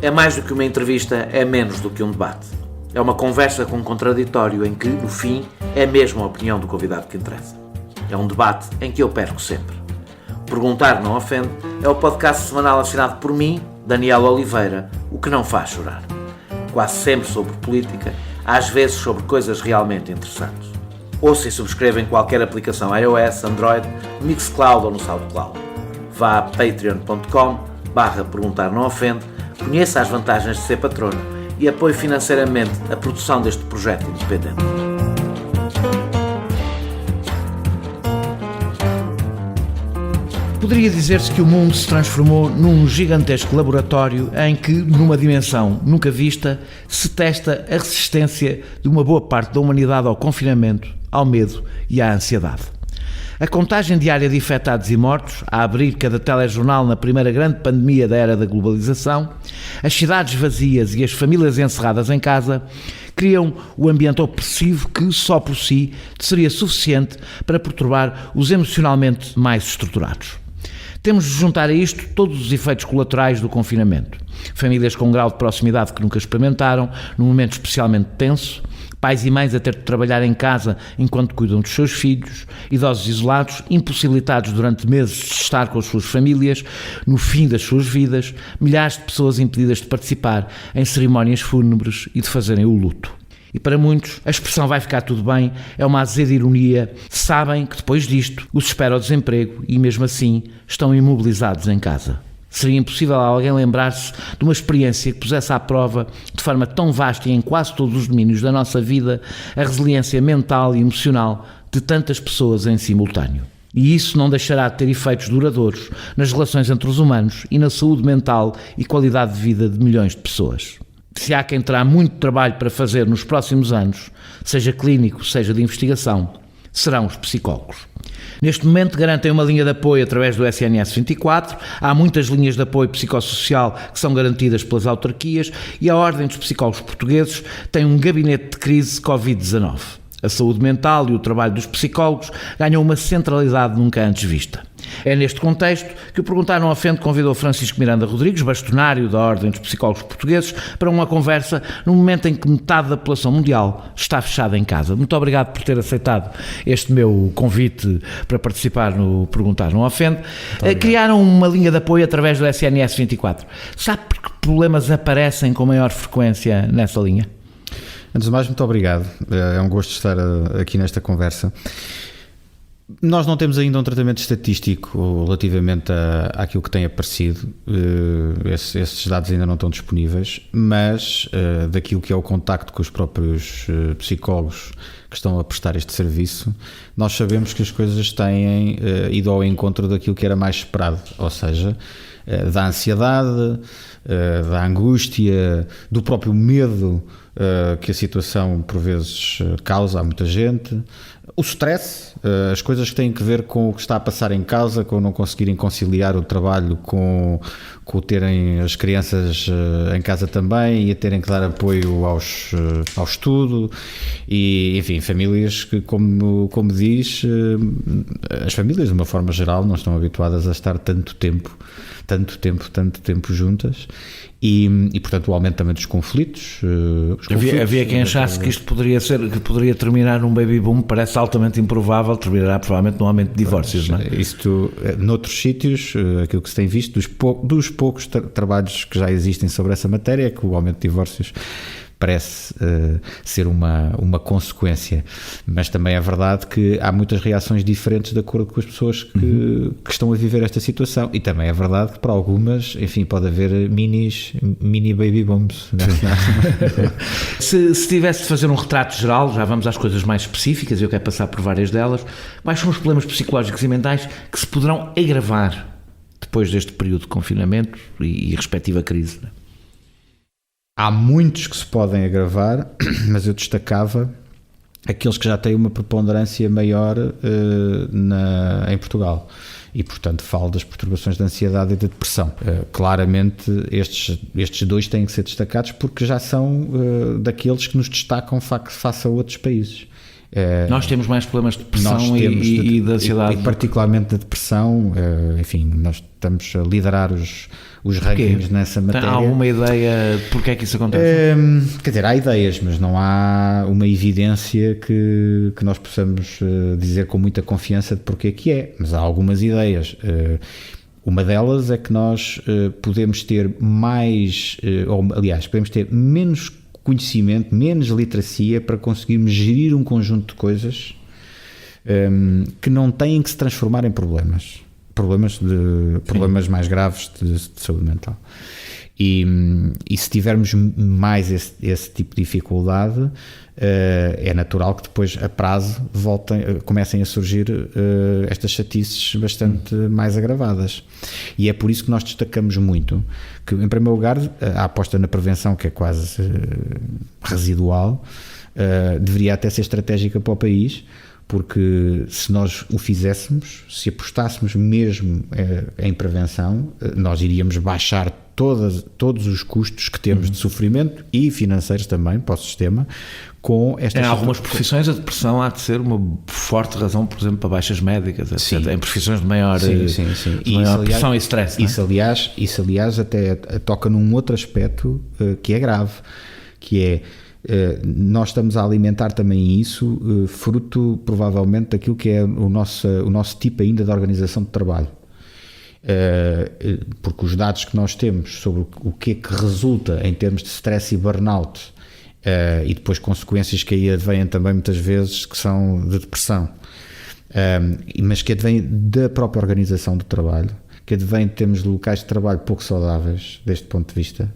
É mais do que uma entrevista, é menos do que um debate. É uma conversa com um contraditório em que, no fim, é mesmo a opinião do convidado que interessa. É um debate em que eu perco sempre. Perguntar Não Ofende é o podcast semanal assinado por mim, Daniel Oliveira, o que não faz chorar. Quase sempre sobre política, às vezes sobre coisas realmente interessantes. Ouça e subscreva em qualquer aplicação iOS, Android, Mixcloud ou no SoundCloud. Vá a patreon.com/perguntar não ofende, conheça as vantagens de ser patrono e apoie financeiramente a produção deste projeto independente. Poderia dizer-se que o mundo se transformou num gigantesco laboratório em que, numa dimensão nunca vista, se testa a resistência de uma boa parte da humanidade ao confinamento, ao medo e à ansiedade. A contagem diária de infectados e mortos, a abrir cada telejornal na primeira grande pandemia da era da globalização, as cidades vazias e as famílias encerradas em casa, criam o ambiente opressivo que, só por si, seria suficiente para perturbar os emocionalmente mais estruturados. Temos de juntar a isto todos os efeitos colaterais do confinamento. Famílias com um grau de proximidade que nunca experimentaram, num momento especialmente tenso, pais e mães a ter de trabalhar em casa enquanto cuidam dos seus filhos, idosos isolados, impossibilitados durante meses de estar com as suas famílias, no fim das suas vidas, milhares de pessoas impedidas de participar em cerimónias fúnebres e de fazerem o luto. E para muitos, a expressão "vai ficar tudo bem" é uma azeda ironia. Sabem que depois disto os espera o desemprego e mesmo assim estão imobilizados em casa. Seria impossível a alguém lembrar-se de uma experiência que pusesse à prova, de forma tão vasta e em quase todos os domínios da nossa vida, a resiliência mental e emocional de tantas pessoas em simultâneo. E isso não deixará de ter efeitos duradouros nas relações entre os humanos e na saúde mental e qualidade de vida de milhões de pessoas. Se há quem terá muito trabalho para fazer nos próximos anos, seja clínico, seja de investigação, serão os psicólogos. Neste momento garantem uma linha de apoio através do SNS 24, há muitas linhas de apoio psicossocial que são garantidas pelas autarquias e a Ordem dos Psicólogos Portugueses tem um gabinete de crise Covid-19. A saúde mental e o trabalho dos psicólogos ganham uma centralidade nunca antes vista. É neste contexto que o Perguntar Não Ofende convidou Francisco Miranda Rodrigues, bastonário da Ordem dos Psicólogos Portugueses, para uma conversa num momento em que metade da população mundial está fechada em casa. Muito obrigado por ter aceitado este meu convite para participar no Perguntar Não Ofende. Criaram uma linha de apoio através do SNS 24. Sabe por que problemas aparecem com maior frequência nessa linha? Antes de mais, muito obrigado. É um gosto estar aqui nesta conversa. Nós não temos ainda um tratamento estatístico relativamente àquilo que tem aparecido. Esses dados ainda não estão disponíveis, mas daquilo que é o contacto com os próprios psicólogos que estão a prestar este serviço, nós sabemos que as coisas têm ido ao encontro daquilo que era mais esperado, ou seja, da ansiedade, da angústia, do próprio medo que a situação por vezes causa a muita gente, o stress, as coisas que têm a ver com o que está a passar em casa, com não conseguirem conciliar o trabalho com terem as crianças em casa também e a terem que dar apoio ao estudo e, enfim, famílias que, como diz, as famílias de uma forma geral não estão habituadas a estar tanto tempo juntas e portanto o aumento também dos conflitos. Havia quem achasse que isto poderia terminar num baby boom. Parece altamente improvável, terminará provavelmente num aumento de divórcios, não é? Isto, noutros sítios, aquilo que se tem visto, dos poucos trabalhos que já existem sobre essa matéria, é que o aumento de divórcios parece ser uma consequência, mas também é verdade que há muitas reações diferentes de acordo com as pessoas que estão a viver esta situação, e também é verdade que para algumas, enfim, pode haver mini baby booms, né? Se tivesse de fazer um retrato geral, já vamos às coisas mais específicas, eu quero passar por várias delas, quais são os problemas psicológicos e mentais que se poderão agravar depois deste período de confinamento e respectiva crise, né? Há muitos que se podem agravar, mas eu destacava aqueles que já têm uma preponderância maior em Portugal. E, portanto, falo das perturbações de ansiedade e de depressão. Claramente, estes dois têm que ser destacados porque já são daqueles que nos destacam face a outros países. Nós temos mais problemas de depressão e de ansiedade. E particularmente de depressão, enfim, nós estamos a liderar os rankings nessa matéria. Há alguma ideia de porque é que isso acontece? Quer dizer, há ideias, mas não há uma evidência que nós possamos dizer com muita confiança de porque é que é, mas há algumas ideias. Uma delas é que nós podemos ter podemos ter menos conhecimento, menos literacia para conseguirmos gerir um conjunto de coisas que não têm que se transformar em problemas mais graves de saúde mental. E se tivermos mais esse tipo de dificuldade, é natural que depois a prazo comecem a surgir estas chatices bastante mais agravadas. E é por isso que nós destacamos muito que, em primeiro lugar, a aposta na prevenção, que é quase residual, deveria até ser estratégica para o país, porque se nós o fizéssemos, se apostássemos mesmo em prevenção, nós iríamos baixar todos os custos que temos de sofrimento e financeiros também para o sistema. Com estas em algumas profissões a depressão há de ser uma forte razão, por exemplo, para baixas médicas, etc. Sim. Em profissões de maior, maior pressão e stress. Isso, aliás, até toca num outro aspecto que é grave, que é nós estamos a alimentar também isso, fruto provavelmente daquilo que é o nosso tipo ainda de organização de trabalho. Porque os dados que nós temos sobre o que é que resulta em termos de stress e burnout, e depois consequências que aí advêm também muitas vezes, que são de depressão, mas que advêm da própria organização do trabalho, que advêm de termos locais de trabalho pouco saudáveis deste ponto de vista,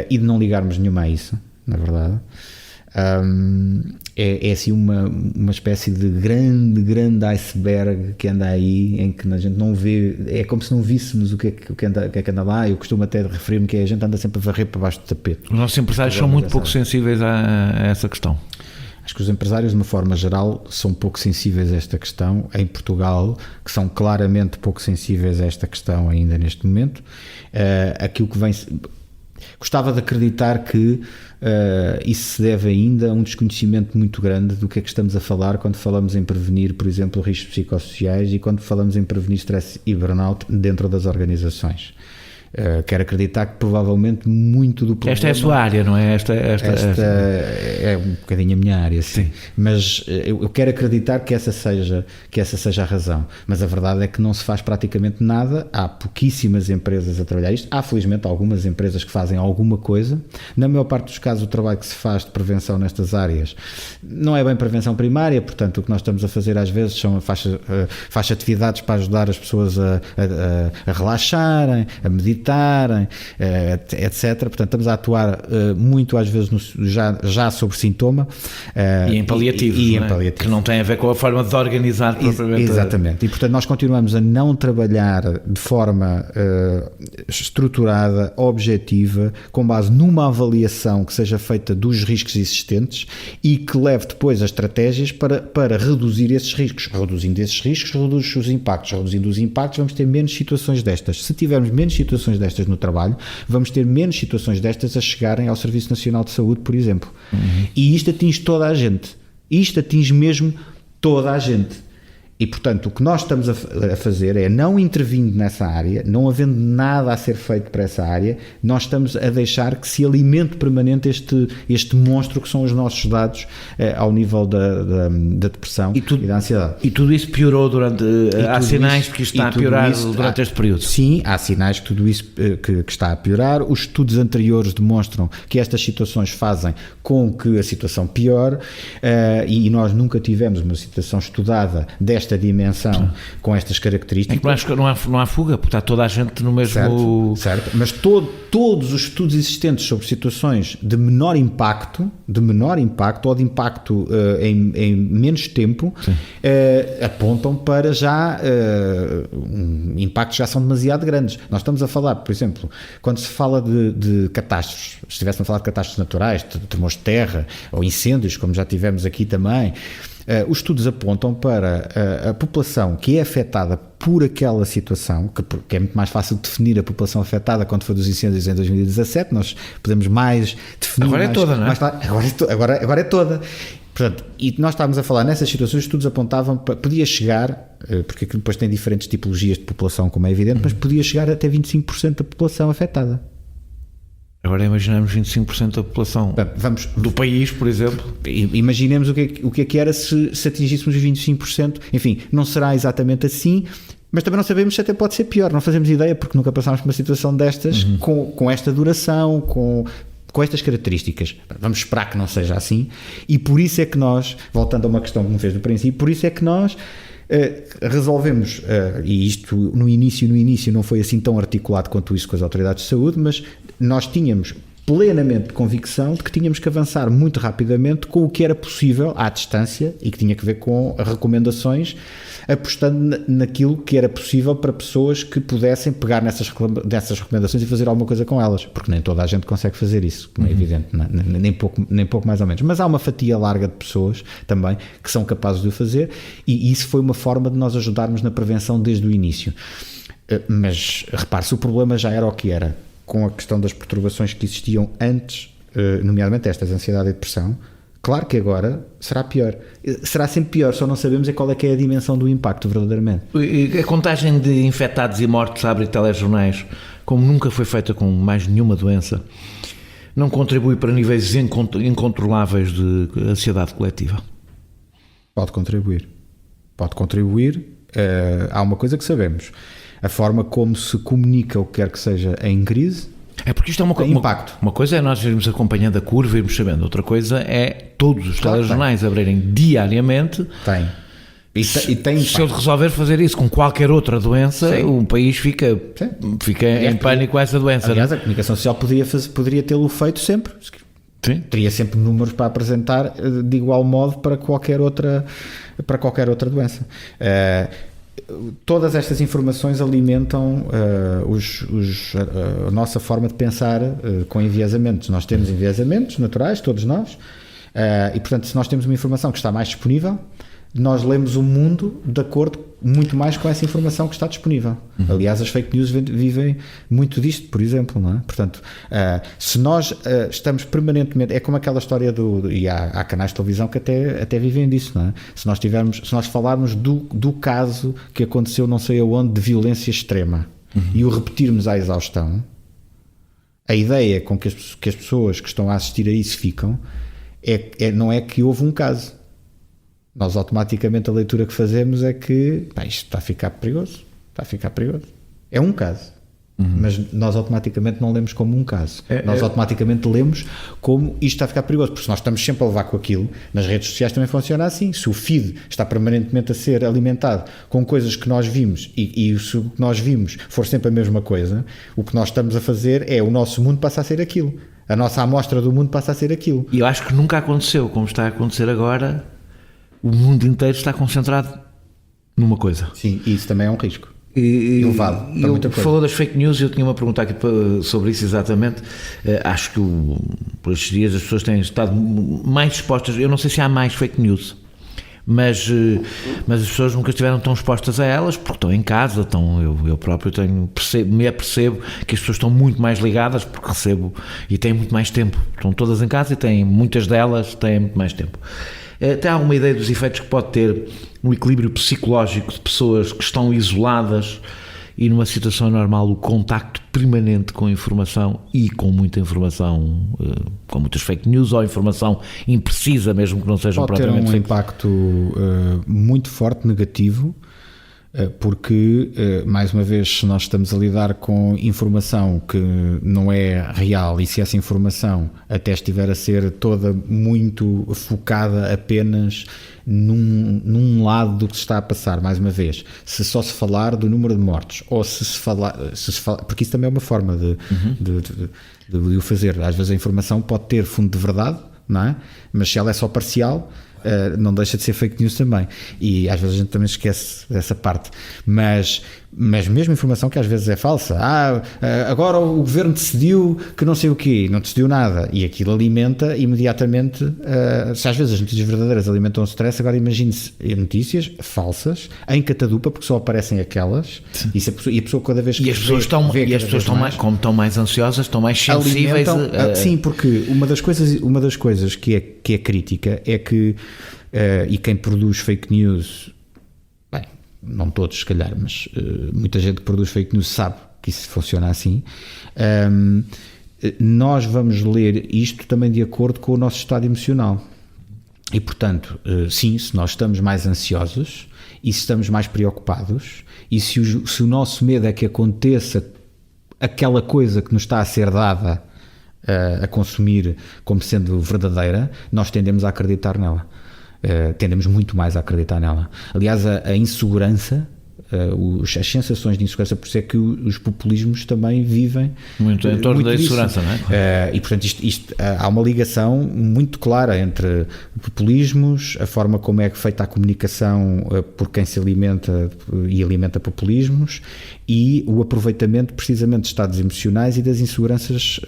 e de não ligarmos nenhuma a isso, na verdade. É assim uma espécie de grande iceberg que anda aí, em que a gente não vê, é como se não víssemos o que é que anda lá. Eu costumo até referir-me que a gente anda sempre a varrer para baixo do tapete. Os nossos empresários são muito pouco sensíveis a essa questão. Acho que os empresários, de uma forma geral, são pouco sensíveis a esta questão. Em Portugal, que são claramente pouco sensíveis a esta questão ainda neste momento. Aquilo que vem... Gostava de acreditar que isso se deve ainda a um desconhecimento muito grande do que é que estamos a falar quando falamos em prevenir, por exemplo, riscos psicossociais e quando falamos em prevenir stress e burnout dentro das organizações. Quero acreditar que provavelmente muito do problema... Esta é a sua área, não é? Esta é um bocadinho a minha área, sim. Mas eu quero acreditar que essa seja a razão. Mas a verdade é que não se faz praticamente nada. Há pouquíssimas empresas a trabalhar isto. Há, felizmente, algumas empresas que fazem alguma coisa. Na maior parte dos casos, o trabalho que se faz de prevenção nestas áreas não é bem prevenção primária. Portanto, o que nós estamos a fazer às vezes faz atividades para ajudar as pessoas a relaxarem, a meditar, etc. Portanto, estamos a atuar muito às vezes já sobre sintoma e em paliativos, em paliativos, que não tem a ver com a forma de organizar propriamente. Exatamente, e portanto nós continuamos a não trabalhar de forma estruturada, objetiva, com base numa avaliação que seja feita dos riscos existentes e que leve depois as estratégias para reduzir esses riscos. Reduzindo esses riscos, reduz os impactos. Reduzindo os impactos, vamos ter menos situações destas. Se tivermos menos situações destas no trabalho, vamos ter menos situações destas a chegarem ao Serviço Nacional de Saúde, por exemplo. E isto atinge toda a gente. Isto atinge mesmo toda a gente. E, portanto, o que nós estamos a fazer é, não intervindo nessa área, não havendo nada a ser feito para essa área, nós estamos a deixar que se alimente permanente este monstro que são os nossos dados ao nível da depressão e da ansiedade. E tudo isso piorou durante... Há sinais de que isto está a piorar durante este período? Sim, há sinais que tudo isso que está a piorar. Os estudos anteriores demonstram que estas situações fazem com que a situação piore, e nós nunca tivemos uma situação estudada desta dimensão com estas características. É que não há fuga, porque está toda a gente no mesmo... Certo. Mas todos os estudos existentes sobre situações de menor impacto ou de impacto em menos tempo, apontam para já impactos já são demasiado grandes. Nós estamos a falar, por exemplo, quando se fala de catástrofes, se estivéssemos a falar de catástrofes naturais, de tremores de terra ou incêndios, como já tivemos aqui também, os estudos apontam para a população que é afetada por aquela situação, que é muito mais fácil definir a população afetada quando foi dos incêndios em 2017, nós podemos mais definir... Agora é toda, não é? Agora é toda. Portanto, e nós estávamos a falar nessas situações, os estudos apontavam para, podia chegar, porque aquilo depois tem diferentes tipologias de população, como é evidente, mas podia chegar até 25% da população afetada. Agora imaginamos 25% da população do país, por exemplo. Imaginemos o que é que era se atingíssemos os 25%. Enfim, não será exatamente assim, mas também não sabemos se até pode ser pior. Não fazemos ideia, porque nunca passámos por uma situação destas, com esta duração, com estas características. Vamos esperar que não seja assim, e por isso é que nós, voltando a uma questão que me fez no princípio, por isso é que nós resolvemos, e isto no início não foi assim tão articulado quanto isso com as autoridades de saúde, mas nós tínhamos plenamente de convicção de que tínhamos que avançar muito rapidamente com o que era possível à distância e que tinha que ver com recomendações, apostando naquilo que era possível para pessoas que pudessem pegar nessas recomendações e fazer alguma coisa com elas, porque nem toda a gente consegue fazer isso, como é evidente, nem pouco mais ou menos, mas há uma fatia larga de pessoas também que são capazes de o fazer, e isso foi uma forma de nós ajudarmos na prevenção desde o início. Mas repare-se, o problema já era o que era, com a questão das perturbações que existiam antes, nomeadamente estas, ansiedade e depressão. Claro que agora será pior. Será sempre pior, só não sabemos qual é que é a dimensão do impacto verdadeiramente. A contagem de infectados e mortos abre telejornais, como nunca foi feita com mais nenhuma doença, não contribui para níveis incontroláveis de ansiedade coletiva? Pode contribuir. Há uma coisa que sabemos. A forma como se comunica o que quer que seja em crise. É porque isto é impacto. Uma coisa é nós irmos acompanhando a curva e irmos sabendo, outra coisa é todos os telejornais abrirem diariamente. E tem se eu resolver fazer isso com qualquer outra doença, o país fica em pânico com essa doença. Aliás, a comunicação social poderia tê-lo feito sempre. Sim. Teria sempre números para apresentar de igual modo para qualquer outra doença. Todas estas informações alimentam a nossa forma de pensar com enviesamentos. Nós temos enviesamentos naturais, todos nós, e portanto, se nós temos uma informação que está mais disponível, nós lemos o mundo de acordo muito mais com essa informação que está disponível. Aliás, as fake news vivem muito disto, por exemplo, não é? Portanto, se nós estamos permanentemente, é como aquela história e há canais de televisão que até vivem disso, não é? Se nós falarmos do caso que aconteceu não sei aonde de violência extrema e o repetirmos à exaustão, a ideia com que as pessoas que estão a assistir a isso ficam não é que houve um caso. Nós automaticamente a leitura que fazemos é que isto está a ficar perigoso. É um caso. Mas nós automaticamente não lemos como um caso. Nós automaticamente lemos como isto está a ficar perigoso, porque se nós estamos sempre a levar com aquilo, nas redes sociais também funciona assim. Se o feed está permanentemente a ser alimentado com coisas que nós vimos e se o que nós vimos for sempre a mesma coisa, o que nós estamos a fazer é o nosso mundo passa a ser aquilo. A nossa amostra do mundo passa a ser aquilo. E eu acho que nunca aconteceu como está a acontecer agora. O mundo inteiro está concentrado numa coisa. Sim, e isso também é um risco elevado para muita coisa. Falou das fake news e eu tinha uma pergunta aqui sobre isso exatamente. Acho que por estes dias as pessoas têm estado mais expostas. Eu não sei se há mais fake news, mas as pessoas nunca estiveram tão expostas a elas porque estão em casa. Eu próprio me apercebo que as pessoas estão muito mais ligadas porque recebo e têm muito mais tempo. Estão todas em casa e muitas delas têm muito mais tempo. Tem alguma ideia dos efeitos que pode ter no equilíbrio psicológico de pessoas que estão isoladas e numa situação normal o contacto permanente com a informação e com muita informação, com muitas fake news ou informação imprecisa, mesmo que não sejam propriamente fake? Pode ter um impacto muito forte, negativo, porque, mais uma vez, se nós estamos a lidar com informação que não é real e se essa informação até estiver a ser toda muito focada apenas num lado do que se está a passar, mais uma vez, se só se falar do número de mortos ou se se falar porque isso também é uma forma de o fazer. Às vezes a informação pode ter fundo de verdade, não é? Mas se ela é só parcial, não deixa de ser fake news também, e às vezes a gente também esquece dessa parte, mas mesmo informação que às vezes é falsa, agora o governo decidiu que não sei o quê, não decidiu nada, e aquilo alimenta imediatamente, se às vezes as notícias verdadeiras alimentam o stress, agora imagine-se notícias falsas em catadupa, porque só aparecem aquelas, e a pessoa cada vez que as pessoas estão mais, como estão mais ansiosas, estão mais sensíveis sim, porque uma das coisas que é crítica é que e quem produz fake news, bem, não todos se calhar, mas muita gente que produz fake news sabe que isso funciona assim. Nós vamos ler isto também de acordo com o nosso estado emocional, e portanto, sim, se nós estamos mais ansiosos e se estamos mais preocupados, e se o nosso medo é que aconteça aquela coisa que nos está a ser dada a consumir como sendo verdadeira, nós tendemos a acreditar nela, tendemos muito mais a acreditar nela. Aliás, a insegurança, as sensações de insegurança, por isso é que os populismos também vivem muito em torno da insegurança, não é? E portanto há uma ligação muito clara entre populismos, a forma como é feita a comunicação por quem se alimenta e alimenta populismos, e o aproveitamento precisamente de estados emocionais e das inseguranças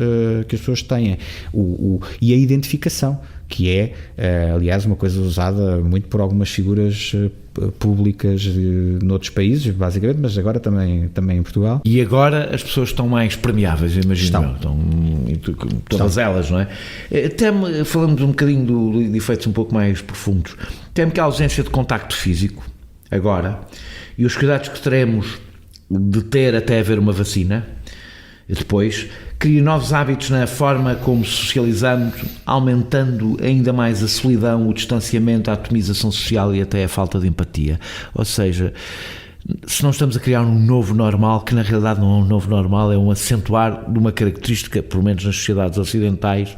que as pessoas têm, e a identificação, que é, aliás, uma coisa usada muito por algumas figuras públicas noutros países, basicamente, mas agora também em Portugal. E agora as pessoas estão mais permeáveis, imagino. Todas elas, não é? Falando um bocadinho de efeitos um pouco mais profundos, temo que a ausência de contacto físico, agora, e os cuidados que teremos de ter até haver uma vacina, depois, cria novos hábitos na forma como socializamos, aumentando ainda mais a solidão, o distanciamento, a atomização social e até a falta de empatia. Ou seja, se não estamos a criar um novo normal, que na realidade não é um novo normal, é um acentuar de uma característica, pelo menos nas sociedades ocidentais,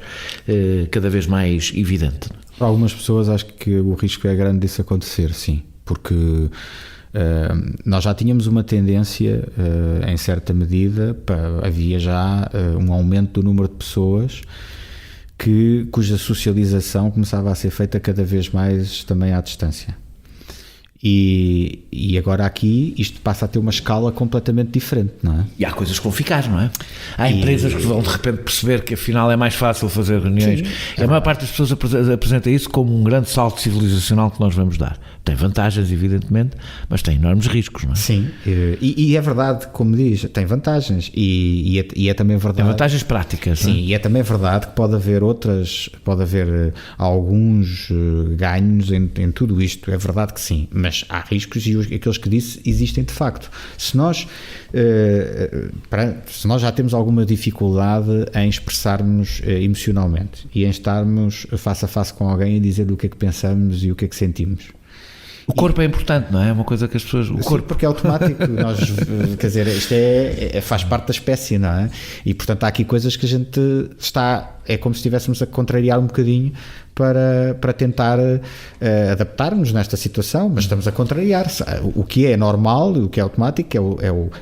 cada vez mais evidente. Para algumas pessoas acho que o risco é grande disso acontecer, sim, porque nós já tínhamos uma tendência, em certa medida, havia já um aumento do número de pessoas cuja socialização começava a ser feita cada vez mais também à distância. E agora aqui isto passa a ter uma escala completamente diferente, não é? E há coisas que vão ficar, não é? Há empresas que vão de repente perceber que afinal é mais fácil fazer reuniões. Sim, a maior parte das pessoas apresenta isso como um grande salto civilizacional que nós vamos dar. Tem vantagens, evidentemente, mas tem enormes riscos, não é? Sim, e é verdade, como diz, tem vantagens, e é também verdade... Tem vantagens práticas, sim, não é? E é também verdade que pode haver alguns ganhos em tudo isto, é verdade que sim, mas há riscos, e aqueles que disse existem de facto. Se nós já temos alguma dificuldade em expressar-nos emocionalmente e em estarmos face a face com alguém e dizer o que é que pensamos e o que é que sentimos. O corpo é importante, não é? É uma coisa que as pessoas... O corpo, porque é automático. Nós, quer dizer, isto faz parte da espécie, não é? E, portanto, há aqui coisas que a gente é como se estivéssemos a contrariar um bocadinho para tentar adaptar-nos nesta situação, mas estamos a contrariar. O que é normal, o que é automático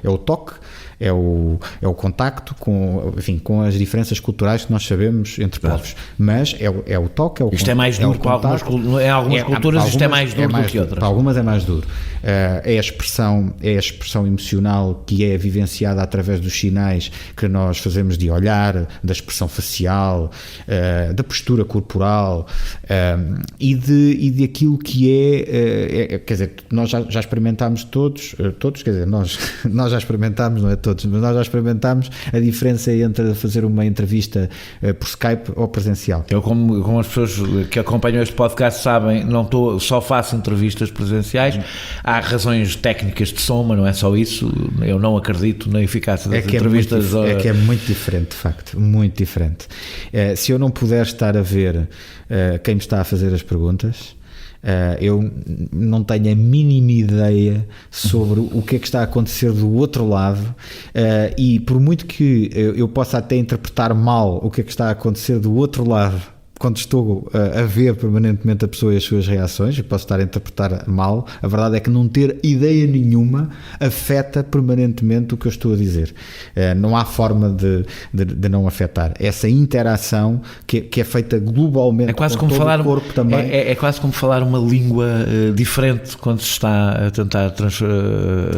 é o toque, é o contacto com as diferenças culturais que nós sabemos entre povos, mas é o toque, é o isto é mais duro para algumas culturas, isto é mais duro do que outras. Para algumas é mais duro. É a expressão emocional que é vivenciada através dos sinais que nós fazemos de olhar, da expressão facial, da postura corporal, e de aquilo que quer dizer, nós já experimentámos todos, quer dizer, nós já experimentámos, não é todos, mas nós já experimentámos a diferença entre fazer uma entrevista por Skype ou presencial. Eu, como as pessoas que acompanham este podcast sabem, só faço entrevistas presenciais. Há razões técnicas de som, mas não é só isso. Eu não acredito na eficácia das entrevistas. É muito diferente, de facto, muito diferente. Se eu não puder estar a ver quem me está a fazer as perguntas, eu não tenho a mínima ideia sobre o que é que está a acontecer do outro lado, e por muito que eu possa até interpretar mal o que é que está a acontecer do outro lado quando estou a ver permanentemente a pessoa e as suas reações, e posso estar a interpretar mal, a verdade é que não ter ideia nenhuma afeta permanentemente o que eu estou a dizer. Não há forma de não afetar. Essa interação que é feita globalmente, é quase com como todo falar, o corpo também. É quase como falar uma língua diferente quando se está a tentar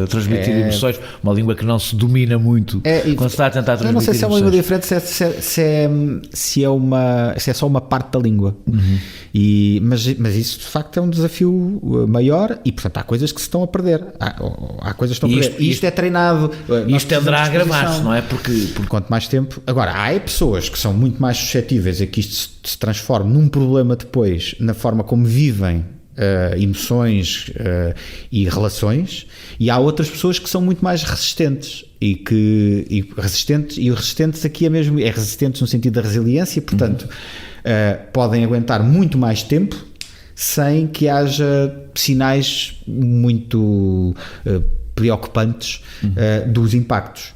transmitir emoções, uma língua que não se domina muito quando se está a tentar transmitir. Eu não sei se é uma língua emoções. diferente, se é só uma parte da língua. Mas isso de facto é um desafio maior e portanto há coisas que se estão a perder. Há coisas que estão a perder. Isto é treinado. Isto tenderá a agravar-se, não é? Porque quanto mais tempo. Agora, há pessoas que são muito mais suscetíveis a que isto se transforme num problema depois na forma como vivem emoções e relações, e há outras pessoas que são muito mais resistentes resistentes aqui é mesmo, é resistentes no sentido da resiliência, portanto podem aguentar muito mais tempo sem que haja sinais muito preocupantes dos impactos.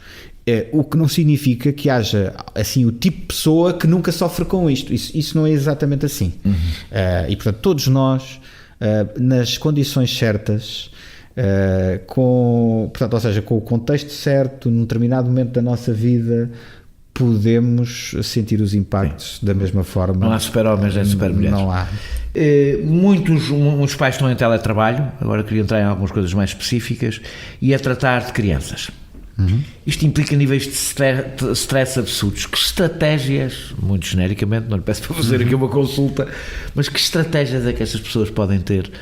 O que não significa que haja assim o tipo de pessoa que nunca sofre com isto. Isso não é exatamente assim. E portanto todos nós, nas condições certas, portanto, ou seja, com o contexto certo, num determinado momento da nossa vida, podemos sentir os impactos da mesma forma. Não há super-homens nem super-mulheres. Não há. Muitos pais estão em teletrabalho, agora queria entrar em algumas coisas mais específicas, e a tratar de crianças. Isto implica níveis de stress absurdos. Que estratégias, muito genericamente, não lhe peço para fazer aqui uma consulta, mas que estratégias é que estas pessoas podem ter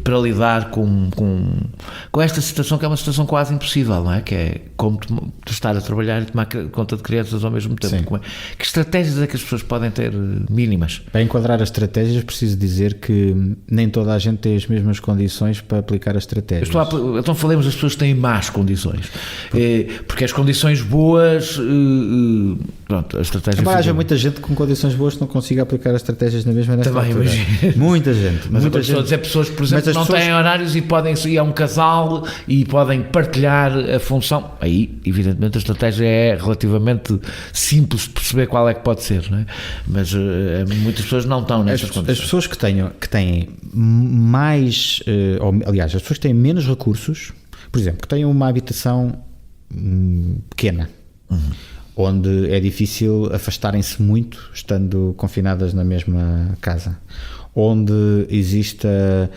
para lidar com esta situação, que é uma situação quase impossível, não é? Que é como tu estar a trabalhar e tomar conta de crianças ao mesmo tempo. Que estratégias é que as pessoas podem ter mínimas? Para enquadrar as estratégias, preciso dizer que nem toda a gente tem as mesmas condições para aplicar as estratégias. Então falemos das pessoas que têm más condições. Porque as condições boas, pronto, a estratégia. Embora haja muita gente com condições boas que não consiga aplicar as estratégias na mesma nesta altura. Muita gente. Mas muita gente. Dizer pessoas, por exemplo, que não têm horários e podem ir a um casal e podem partilhar a função. Aí, evidentemente, a estratégia é relativamente simples de perceber qual é que pode ser, não é? Mas muitas pessoas não estão nessas condições. As pessoas que têm mais, aliás, as pessoas que têm menos recursos, por exemplo, que têm uma habitação pequena, onde é difícil afastarem-se muito estando confinadas na mesma casa, onde exista,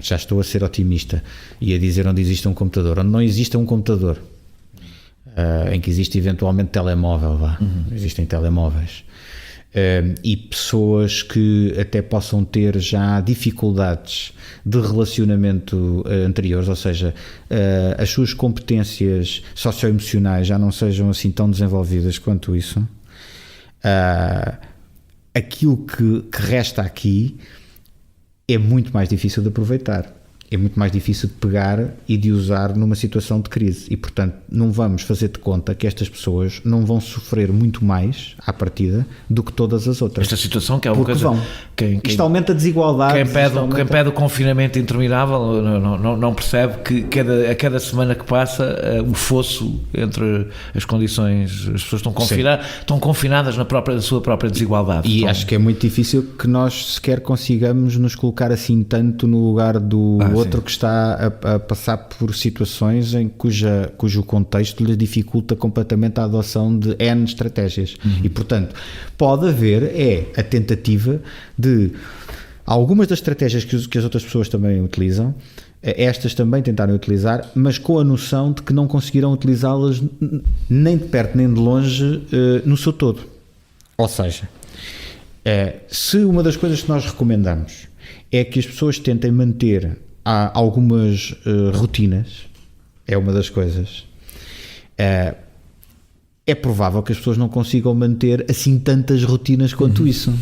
já estou a ser otimista e a dizer onde existe um computador, onde não existe um computador, em que existe eventualmente telemóvel, existem telemóveis. E pessoas que até possam ter já dificuldades de relacionamento anteriores, ou seja, as suas competências socioemocionais já não sejam assim tão desenvolvidas quanto isso, aquilo que resta aqui é muito mais difícil de aproveitar. É muito mais difícil de pegar e de usar numa situação de crise e, portanto, não vamos fazer de conta que estas pessoas não vão sofrer muito mais à partida do que todas as outras. Esta situação que é uma coisa... Isto aumenta a desigualdade. Quem pede o confinamento interminável não percebe que a cada semana que passa o fosso entre as condições, as pessoas estão confinadas na sua própria desigualdade. E acho que é muito difícil que nós sequer consigamos nos colocar assim tanto no lugar do outro que está a passar por situações em cujo contexto lhe dificulta completamente a adoção de N estratégias. E, portanto, pode haver a tentativa de algumas das estratégias que as outras pessoas também utilizam, estas também tentarem utilizar, mas com a noção de que não conseguirão utilizá-las nem de perto nem de longe no seu todo. Ou seja, se uma das coisas que nós recomendamos é que as pessoas tentem manter algumas rotinas, é uma das coisas, é provável que as pessoas não consigam manter assim tantas rotinas quanto isso.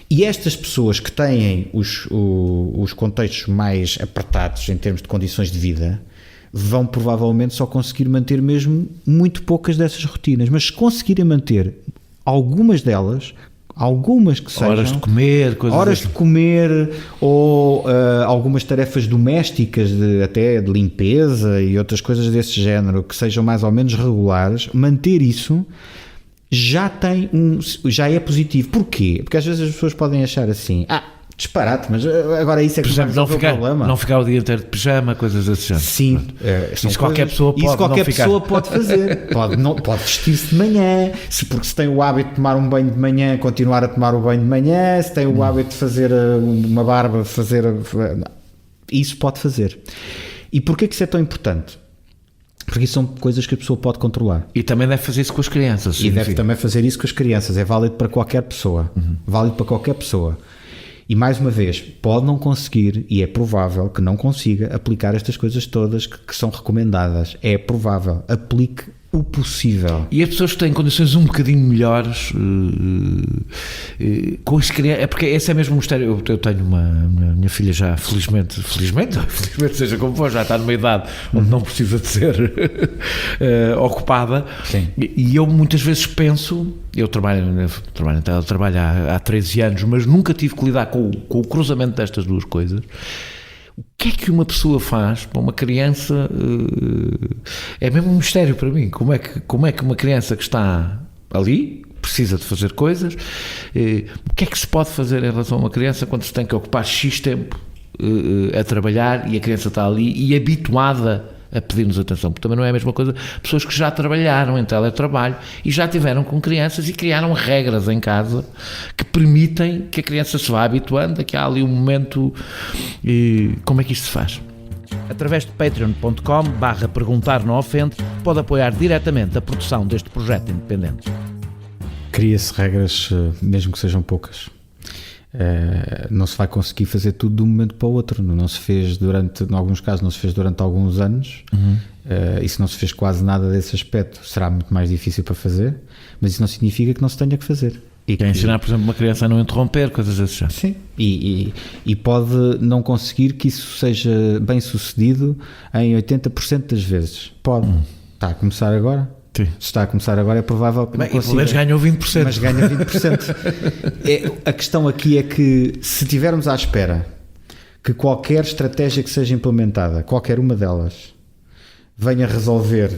E estas pessoas que têm os contextos mais apertados em termos de condições de vida vão provavelmente só conseguir manter mesmo muito poucas dessas rotinas, mas se conseguirem manter algumas delas, algumas que sejam horas de comer ou algumas tarefas domésticas até de limpeza e outras coisas desse género que sejam mais ou menos regulares, manter isso já é positivo. Porquê? Porque às vezes as pessoas podem achar assim, disparate, mas agora isso é que por exemplo, não vai resolver o problema. Não ficar o dia inteiro de pijama, coisas desse género. Sim, isso qualquer pessoa pode fazer. Pode vestir-se de manhã, porque se tem o hábito de tomar um banho de manhã, continuar a tomar o banho de manhã, se tem o hábito de fazer uma barba, isso pode fazer. E porquê que isso é tão importante? Porque isso são coisas que a pessoa pode controlar. E também deve fazer isso com as crianças. E deve também fazer isso com as crianças. É válido para qualquer pessoa. Válido para qualquer pessoa. E mais uma vez, pode não conseguir, e é provável que não consiga, aplicar estas coisas todas que são recomendadas. É provável. Aplique o possível. E as pessoas que têm condições um bocadinho melhores com as crianças, é porque esse é mesmo um mistério. Eu tenho minha filha já, felizmente seja como for, já está numa idade onde não precisa de ser ocupada. Sim. E eu muitas vezes penso, eu trabalho há 13 anos, mas nunca tive que lidar com o cruzamento destas duas coisas. O que é que uma pessoa faz para uma criança? É mesmo um mistério para mim. Como é que uma criança que está ali precisa de fazer coisas? O que é que se pode fazer em relação a uma criança quando se tem que ocupar X tempo a trabalhar e a criança está ali e habituada a pedir-nos atenção? Porque também não é a mesma coisa pessoas que já trabalharam em teletrabalho e já tiveram com crianças e criaram regras em casa que permitem que a criança se vá habituando, que há ali um momento. Como é que isto se faz? Através de patreon.com/perguntar não ofende, pode apoiar diretamente a produção deste projeto independente. Cria-se regras, mesmo que sejam poucas. Não se vai conseguir fazer tudo de um momento para o outro. Não se fez em alguns casos, não se fez durante alguns anos. E se não se fez quase nada desse aspecto, será muito mais difícil para fazer, mas isso não significa que não se tenha que fazer. E que ensinar, por exemplo, uma criança a não interromper, coisas desse género. Sim, e pode não conseguir que isso seja bem sucedido em 80% das vezes. Pode. Está a começar agora? Sim. Se está a começar agora é provável que não consiga. E pelo menos ganhou 20%. Mas ganha 20%. A questão aqui é que se estivermos à espera que qualquer estratégia que seja implementada, qualquer uma delas, venha resolver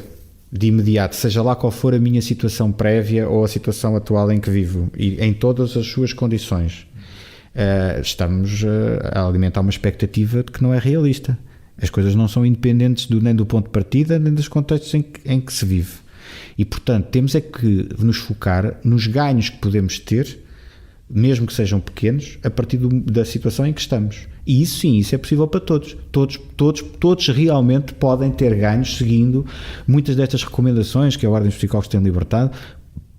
de imediato, seja lá qual for a minha situação prévia ou a situação atual em que vivo, e em todas as suas condições, estamos a alimentar uma expectativa de que não é realista. As coisas não são independentes nem do ponto de partida, nem dos contextos em que se vive. E, portanto, temos é que nos focar nos ganhos que podemos ter, mesmo que sejam pequenos, a partir da situação em que estamos. E isso sim, isso é possível para todos. Todos realmente podem ter ganhos seguindo muitas destas recomendações que a Ordem dos Psicólogos tem libertado.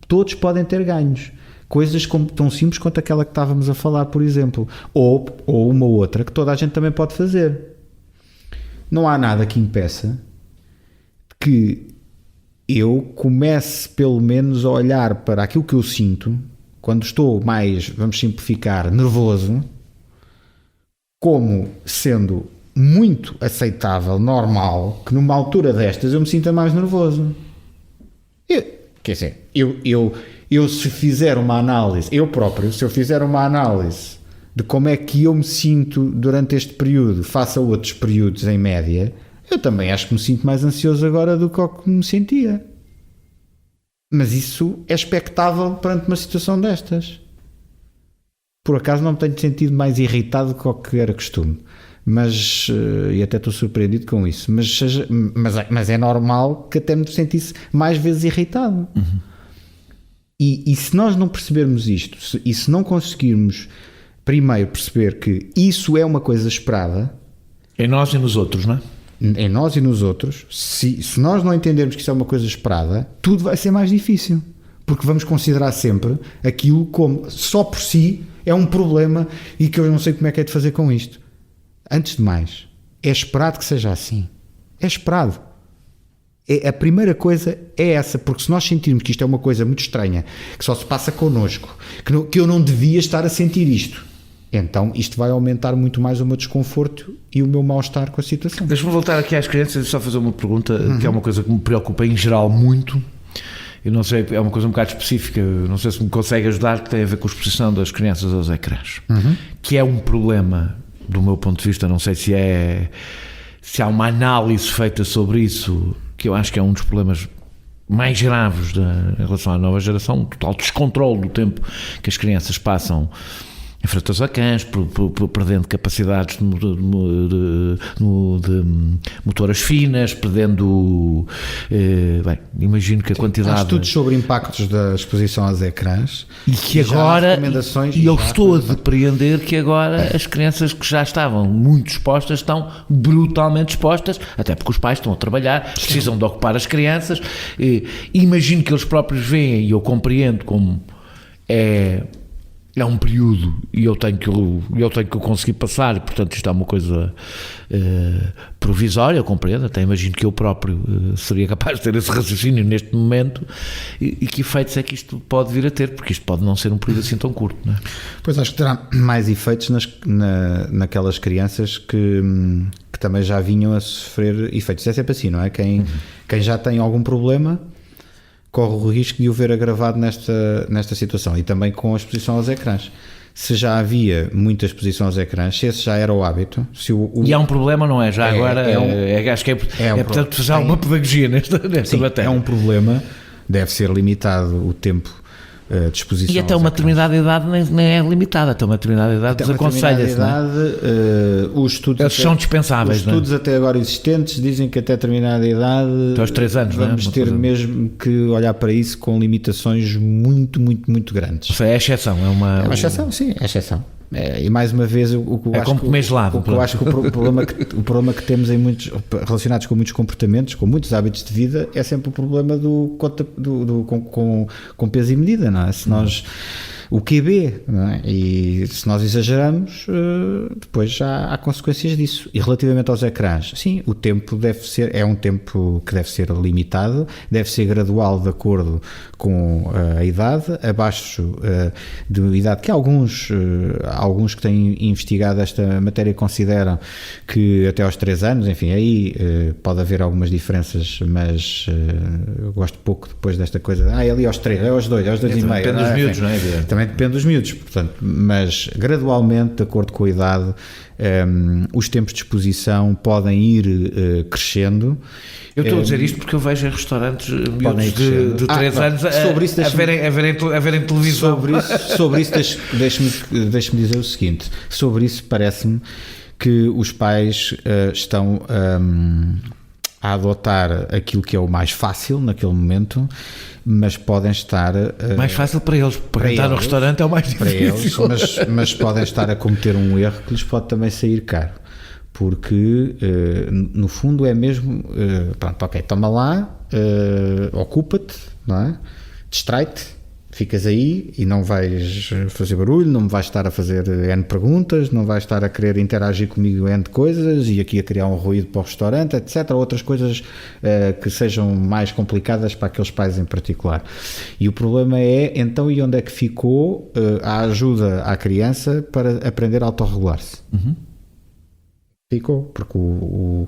Todos podem ter ganhos. Coisas tão simples quanto aquela que estávamos a falar, por exemplo. Ou uma outra que toda a gente também pode fazer. Não há nada que impeça que eu comece pelo menos a olhar para aquilo que eu sinto quando estou mais, vamos simplificar, nervoso, como sendo muito aceitável, normal, que numa altura destas eu me sinta mais nervoso. Eu se fizer uma análise, eu próprio, se eu fizer uma análise de como é que eu me sinto durante este período face a outros períodos em média, eu também acho que me sinto mais ansioso agora do que o que me sentia. Mas isso é expectável perante uma situação destas. Por acaso não me tenho sentido mais irritado do que o que era costume. Mas, e até estou surpreendido com isso, mas é normal que até me sentisse mais vezes irritado. E se nós não percebermos isto, e se não conseguirmos primeiro perceber que isso é uma coisa esperada... Em nós e nos outros, não é? Em nós e nos outros, se nós não entendermos que isso é uma coisa esperada, tudo vai ser mais difícil, porque vamos considerar sempre aquilo como só por si é um problema e que eu não sei como é que é de fazer com isto. Antes de mais, é esperado que seja assim. É esperado. A primeira coisa é essa, porque se nós sentirmos que isto é uma coisa muito estranha, que só se passa connosco, que eu não devia estar a sentir isto, então isto vai aumentar muito mais o meu desconforto e o meu mal-estar com a situação. Deixa-me voltar aqui às crianças e só fazer uma pergunta que é uma coisa que me preocupa em geral muito. Eu não sei, é uma coisa um bocado específica, não sei se me consegue ajudar, que tem a ver com a exposição das crianças aos ecrãs, que é um problema, do meu ponto de vista, não sei se há uma análise feita sobre isso, que eu acho que é um dos problemas mais graves em relação à nova geração, um total descontrole do tempo que as crianças passam em frente aos ecrãs, perdendo capacidades de motoras finas, perdendo... imagino que a quantidade... Há estudos sobre impactos da exposição aos ecrãs. E que agora... E eu estou a depreender que agora as crianças que já estavam muito expostas estão brutalmente expostas, até porque os pais estão a trabalhar, precisam de ocupar as crianças. Imagino que eles próprios veem, e eu compreendo como é um período e eu tenho que o conseguir passar, portanto isto é uma coisa provisória, eu compreendo, até imagino que eu próprio seria capaz de ter esse raciocínio neste momento, e que efeitos é que isto pode vir a ter, porque isto pode não ser um período assim tão curto, não é? Pois acho que terá mais efeitos naquelas crianças que também já vinham a sofrer efeitos. É sempre assim, não é? Quem já tem algum problema corre o risco de o ver agravado nesta situação, e também com a exposição aos ecrãs. Se já havia muita exposição aos ecrãs, se esse já era o hábito... E há um problema, não é? Já agora, acho que portanto, fazer alguma pedagogia nesta matéria. É um problema, deve ser limitado o tempo de exposição. E até uma determinada idade nem é limitada, até uma determinada idade desaconselha-se, não é? Os estudos eles são dispensáveis. Os estudos até agora existentes dizem que até determinada idade, até aos 3 anos, vamos ter mesmo que olhar para isso com limitações muito, muito, muito grandes. Ou seja, é exceção. É uma exceção, sim, é exceção. E mais uma vez o que eu acho que o problema que temos em muitos, relacionados com muitos comportamentos, com muitos hábitos de vida, é sempre o problema com peso e medida, não é? Se nós o QB, não é? E se nós exageramos, depois já há consequências disso. E relativamente aos ecrãs, sim, o tempo é um tempo que deve ser limitado, deve ser gradual de acordo com a idade, abaixo de idade, que alguns que têm investigado esta matéria consideram que até aos 3 anos, enfim, aí pode haver algumas diferenças, mas eu gosto pouco depois desta coisa, é ali aos 3, é aos 2, aos 2 e meio. Depende dos miúdos, não é? Também depende dos miúdos, portanto, mas gradualmente, de acordo com a idade, os tempos de exposição podem ir crescendo. Eu estou a dizer isto porque eu vejo em restaurantes miúdos de 3 anos a verem televisão. Sobre isso deixe-me dizer o seguinte, sobre isso parece-me que os pais estão a adotar aquilo que é o mais fácil naquele momento, mas podem estar... mais fácil para eles, para entrar no restaurante é o mais difícil. Para eles, mas podem estar a cometer um erro que lhes pode também sair caro, porque no fundo é mesmo, pronto, ok, toma lá, ocupa-te, não é? Distrai-te, ficas aí e não vais fazer barulho, não me vais estar a fazer N perguntas, não vais estar a querer interagir comigo N de coisas e aqui a criar um ruído para o restaurante, etc. Outras coisas que sejam mais complicadas para aqueles pais em particular. E o problema é, então, e onde é que ficou a ajuda à criança para aprender a autorregular-se? Ficou, porque o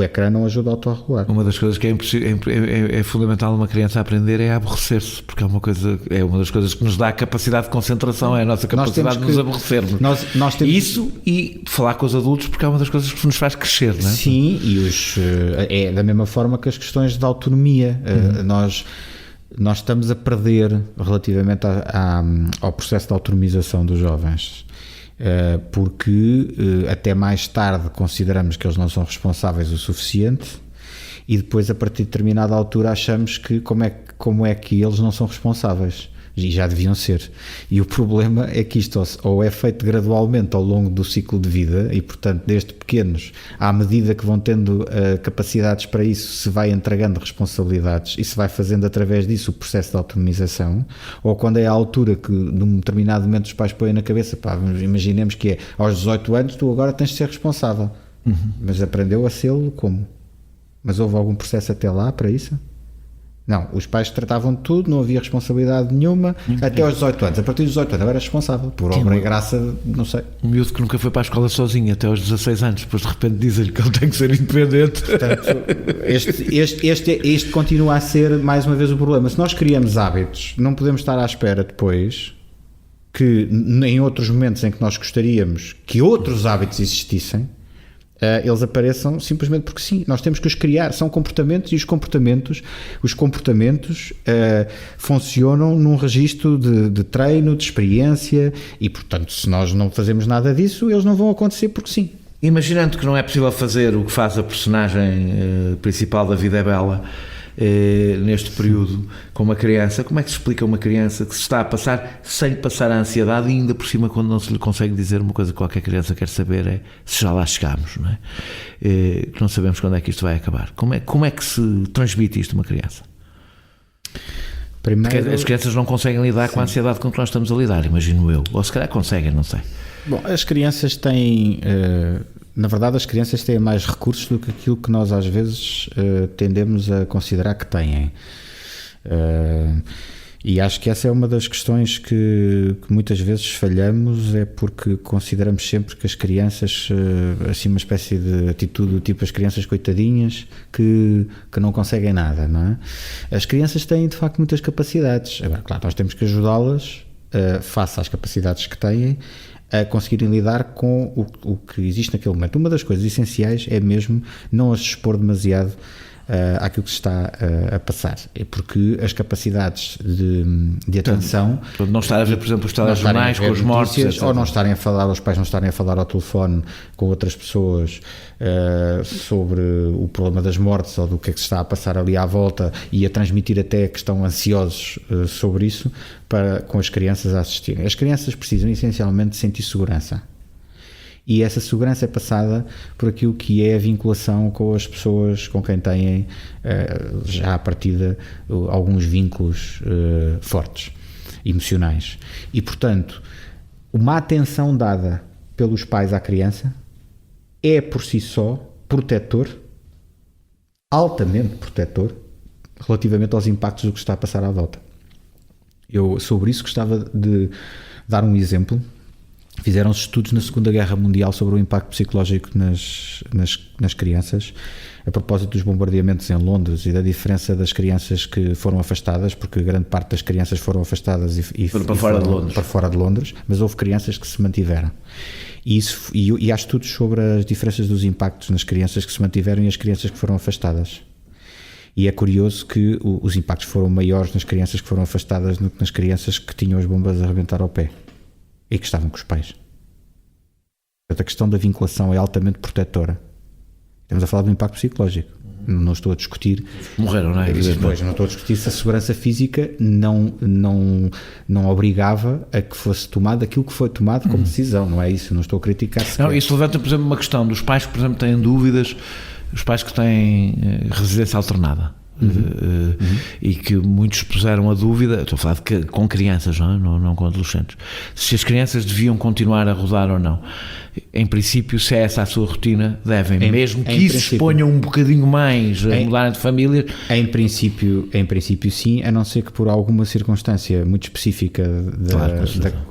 ecrã não ajuda a autorregular. Uma das coisas que é fundamental uma criança aprender é a aborrecer-se, porque é uma das coisas que nos dá a capacidade de concentração, é a nossa capacidade de nos aborrecermos. Nós temos isso e falar com os adultos, porque é uma das coisas que nos faz crescer, não é? Sim, e é da mesma forma que as questões de autonomia. Nós estamos a perder relativamente ao processo de autonomização dos jovens. Porque até mais tarde consideramos que eles não são responsáveis o suficiente e depois a partir de determinada altura achamos que como é que eles não são responsáveis e já deviam ser, e o problema é que isto ou é feito gradualmente ao longo do ciclo de vida e portanto desde pequenos, à medida que vão tendo capacidades para isso, se vai entregando responsabilidades e se vai fazendo através disso o processo de autonomização, ou quando é a altura que num determinado momento os pais põem na cabeça, imaginemos que é aos 18 anos tu agora tens de ser responsável, mas aprendeu a sê-lo como? Mas houve algum processo até lá para isso? Não, os pais tratavam de tudo, não havia responsabilidade nenhuma, até aos 18 anos. A partir dos 18 anos agora é responsável, por obra e graça, não sei. Um miúdo que nunca foi para a escola sozinho até aos 16 anos, depois de repente dizem-lhe que ele tem que ser independente. Portanto, este continua a ser mais uma vez o problema. Se nós criamos hábitos, não podemos estar à espera depois que em outros momentos em que nós gostaríamos que outros hábitos existissem, eles apareçam simplesmente porque sim. Nós temos que os criar, são comportamentos, e os comportamentos funcionam num registro de treino, de experiência, e portanto, se nós não fazemos nada disso, eles não vão acontecer porque sim. Imaginando que não é possível fazer o que faz a personagem principal da Vida é Bela neste período com uma criança, como é que se explica uma criança que se está a passar sem lhe passar a ansiedade, e ainda por cima, quando não se lhe consegue dizer uma coisa que qualquer criança quer saber, é se já lá chegámos, não é? Que não sabemos quando é que isto vai acabar. Como é que se transmite isto a uma criança? Primeiro, porque as crianças não conseguem lidar com a ansiedade com que nós estamos a lidar, imagino eu, ou se calhar conseguem, não sei. Bom, as crianças têm, na verdade, as crianças têm mais recursos do que aquilo que nós às vezes tendemos a considerar que têm. E acho que essa é uma das questões que muitas vezes falhamos, é porque consideramos sempre que as crianças, assim, uma espécie de atitude do tipo as crianças coitadinhas que não conseguem nada, não é? As crianças têm de facto muitas capacidades. Agora, claro, nós temos que ajudá-las face às capacidades que têm, a conseguirem lidar com o que existe naquele momento. Uma das coisas essenciais é mesmo não as expor demasiado àquilo que se está a passar, porque as capacidades de atenção, não estar a ver, por exemplo, os telejornais com os mortos, ou não estarem a falar, os pais não estarem a falar ao telefone com outras pessoas sobre o problema das mortes ou do que é que se está a passar ali à volta, e a transmitir até que estão ansiosos sobre isso, com as crianças a assistirem. As crianças precisam essencialmente de sentir segurança. E essa segurança é passada por aquilo que é a vinculação com as pessoas com quem têm já à partida alguns vínculos fortes, emocionais. E, portanto, uma atenção dada pelos pais à criança é por si só protetor, altamente protetor, relativamente aos impactos do que está a passar à volta. Eu, sobre isso, gostava de dar um exemplo. Fizeram-se estudos na Segunda Guerra Mundial sobre o impacto psicológico nas crianças, a propósito dos bombardeamentos em Londres e da diferença das crianças que foram afastadas, porque grande parte das crianças foram afastadas e foram para fora de Londres, mas houve crianças que se mantiveram. E há estudos sobre as diferenças dos impactos nas crianças que se mantiveram e as crianças que foram afastadas. E é curioso que os impactos foram maiores nas crianças que foram afastadas do que nas crianças que tinham as bombas a arrebentar ao pé e que estavam com os pais. A questão da vinculação é altamente protetora. Estamos a falar do impacto psicológico. Não estou a discutir. Morreram, não é? Depois, não estou a discutir se a segurança física não obrigava a que fosse tomado aquilo que foi tomado como decisão. Não é isso, não estou a criticar. Não, isso levanta, por exemplo, uma questão dos pais que, por exemplo, têm dúvidas, os pais que têm residência alternada. E que muitos puseram a dúvida, estou a falar com crianças, não com adolescentes, se as crianças deviam continuar a rodar ou não. Em princípio, se é essa a sua rotina, devem, mesmo que isso exponha um bocadinho mais a mudarem de família. Em princípio sim, a não ser que por alguma circunstância muito específica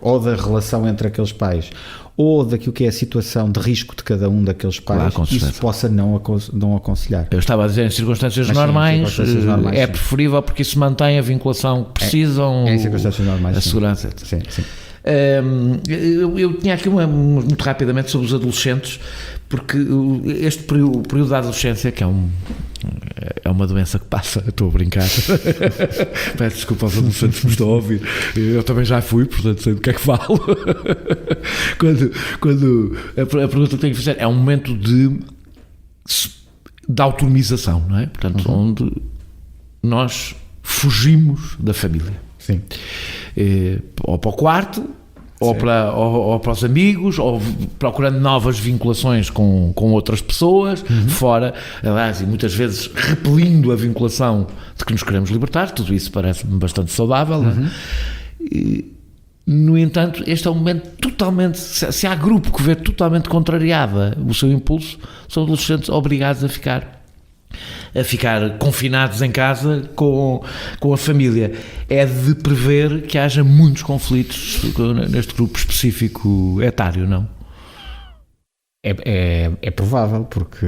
ou da relação entre aqueles pais, ou daquilo que é a situação de risco de cada um daqueles pais, isso possa não aconselhar. Eu estava a dizer, em circunstâncias normais, é preferível, porque isso mantém a vinculação que precisam, em circunstâncias normais, a segurança. Sim. Eu tinha aqui muito rapidamente sobre os adolescentes, porque este período da adolescência, que é uma doença que passa, estou a brincar, peço desculpa aos adolescentes que me estão a ouvir, eu também já fui, portanto sei do que é que falo. quando a pergunta que tenho que fazer é um momento de autonomização, não é? Portanto, onde nós fugimos da família. Sim. Ou para o quarto, ou para os amigos, ou procurando novas vinculações com outras pessoas, fora, aliás, e muitas vezes repelindo a vinculação de que nos queremos libertar. Tudo isso parece-me bastante saudável, não é? No entanto, este é um momento totalmente, se há grupo que vê totalmente contrariada o seu impulso, são adolescentes obrigados a ficar confinados em casa com a família. É de prever que haja muitos conflitos neste grupo específico etário, não? É provável, porque,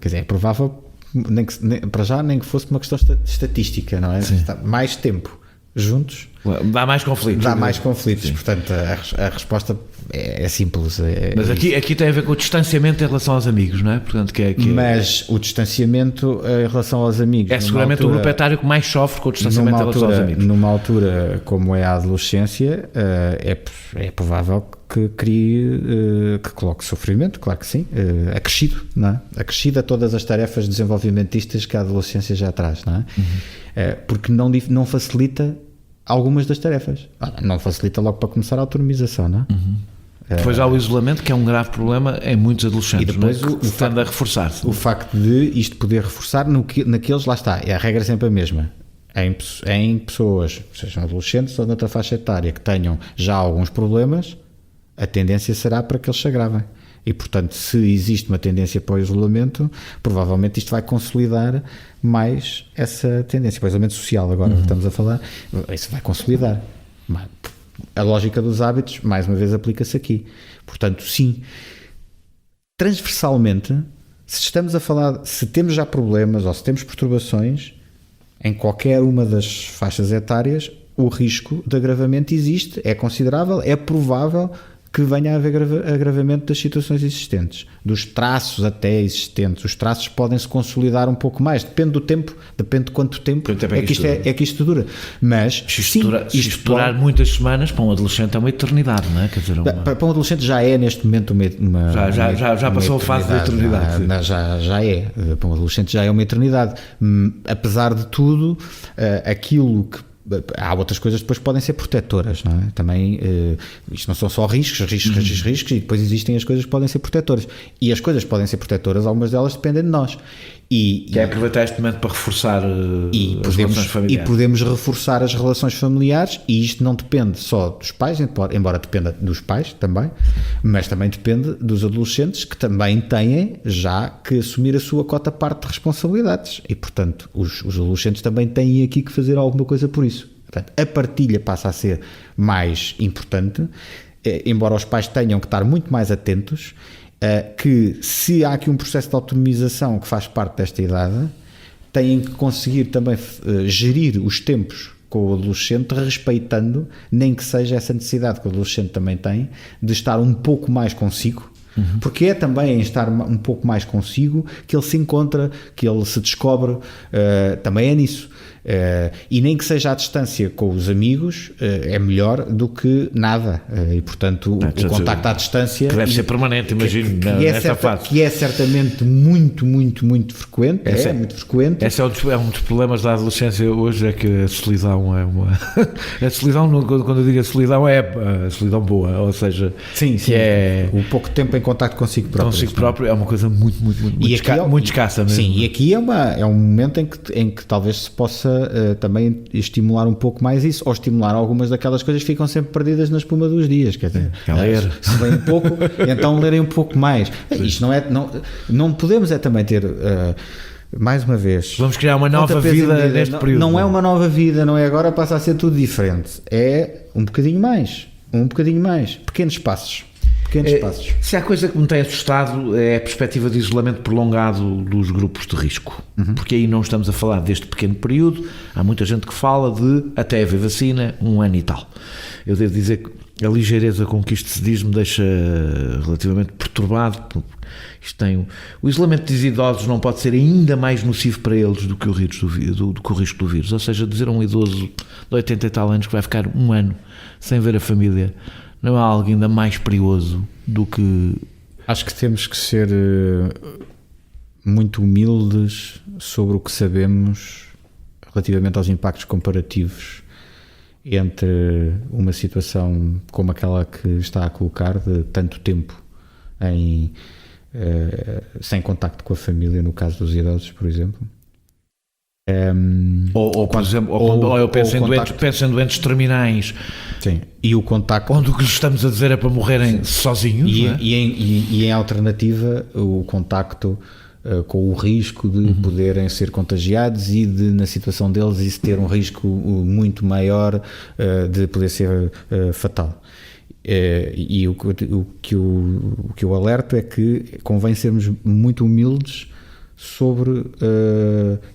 quer dizer, é provável nem que fosse uma questão estatística, não é? Está mais tempo juntos, dá mais conflitos. Portanto, a resposta é simples. Mas aqui tem a ver com o distanciamento em relação aos amigos, não é? Portanto, Mas o distanciamento em relação aos amigos... É seguramente o grupo etário que mais sofre com o distanciamento em relação aos amigos. Numa altura como é a adolescência, é provável que crie, que coloque sofrimento, claro que sim, acrescido, não é? Acrescido a todas as tarefas desenvolvimentistas que a adolescência já traz, não é? Porque não facilita algumas das tarefas. Não facilita logo para começar a autonomização, não é? Depois há o isolamento, que é um grave problema em muitos adolescentes, e depois o tende a reforçar-se. O facto de isto poder reforçar naqueles, lá está, a regra é sempre a mesma. Em pessoas, sejam adolescentes ou noutra faixa etária, que tenham já alguns problemas, a tendência será para que eles se agravem. E, portanto, se existe uma tendência para o isolamento, provavelmente isto vai consolidar mais essa tendência. Para o isolamento social, agora estamos a falar, isso vai consolidar. A lógica dos hábitos, mais uma vez, aplica-se aqui. Portanto, sim, transversalmente, se estamos a falar, se temos já problemas ou se temos perturbações, em qualquer uma das faixas etárias, o risco de agravamento existe, é considerável, é provável que venha a haver agravamento das situações existentes, dos traços até existentes. Os traços podem se consolidar um pouco mais, depende do tempo, depende de quanto tempo é que isto dura. Mas se isto durar muitas semanas, para um adolescente é uma eternidade, não é? Quer dizer, para um adolescente já é neste momento uma já passou a fase da eternidade. Já é, para um adolescente já é uma eternidade. Apesar de tudo, aquilo que há outras coisas que depois podem ser protetoras, não é? Também, isto não são só riscos, e depois existem as coisas que podem ser protetoras. E as coisas que podem ser protetoras, algumas delas dependem de nós. Que é aproveitar este momento para reforçar as relações familiares. E podemos reforçar as relações familiares, e isto não depende só dos pais, embora dependa dos pais também, mas também depende dos adolescentes, que também têm já que assumir a sua cota parte de responsabilidades. E, portanto, os adolescentes também têm aqui que fazer alguma coisa por isso. Portanto, a partilha passa a ser mais importante, embora os pais tenham que estar muito mais atentos, que se há aqui um processo de autonomização que faz parte desta idade, têm que conseguir também gerir os tempos com o adolescente, respeitando nem que seja essa necessidade que o adolescente também tem de estar um pouco mais consigo, porque é também em estar um pouco mais consigo que ele se encontra, que ele se descobre, também é nisso. E nem que seja à distância com os amigos, é melhor do que nada, e portanto o contacto à distância, que deve ser permanente, imagino, nesta fase, que é certamente muito frequente, muito frequente. Esse é um dos problemas da adolescência hoje, é que a solidão é uma a solidão, quando eu digo a solidão, é a solidão boa, ou seja, sim, é o pouco tempo em contacto consigo próprio, é uma coisa muito escassa mesmo. Sim, e aqui é um momento em que talvez se possa também estimular um pouco mais isso, ou estimular algumas daquelas coisas que ficam sempre perdidas na espuma dos dias, quer dizer, se leem pouco, então lerem um pouco mais. Isto não podemos também ter, mais uma vez, vamos criar uma nova vida neste período. Não é uma nova vida, não é agora passa a ser tudo diferente, é um bocadinho mais, pequenos passos. Se há coisa que me tem assustado é a perspectiva de isolamento prolongado dos grupos de risco, porque aí não estamos a falar deste pequeno período, há muita gente que fala de até haver vacina, 1 ano e tal. Eu devo dizer que a ligeireza com que isto se diz me deixa relativamente perturbado. O isolamento dos idosos não pode ser ainda mais nocivo para eles do que o risco do vírus, ou seja, dizer a um idoso de 80 e tal anos que vai ficar 1 ano sem ver a família, não há algo ainda mais perigoso do que... Acho que temos que ser muito humildes sobre o que sabemos relativamente aos impactos comparativos entre uma situação como aquela que está a colocar, de tanto tempo sem contacto com a família, no caso dos idosos, por exemplo. Por exemplo, ou eu penso em doentes terminais. Sim. E o contacto, onde o que lhes estamos a dizer é para morrerem sozinhos, e em alternativa o contacto com o risco de poderem ser contagiados e de, na situação deles, isso ter um risco muito maior de poder ser fatal. E o que eu alerto é que convém sermos muito humildes sobre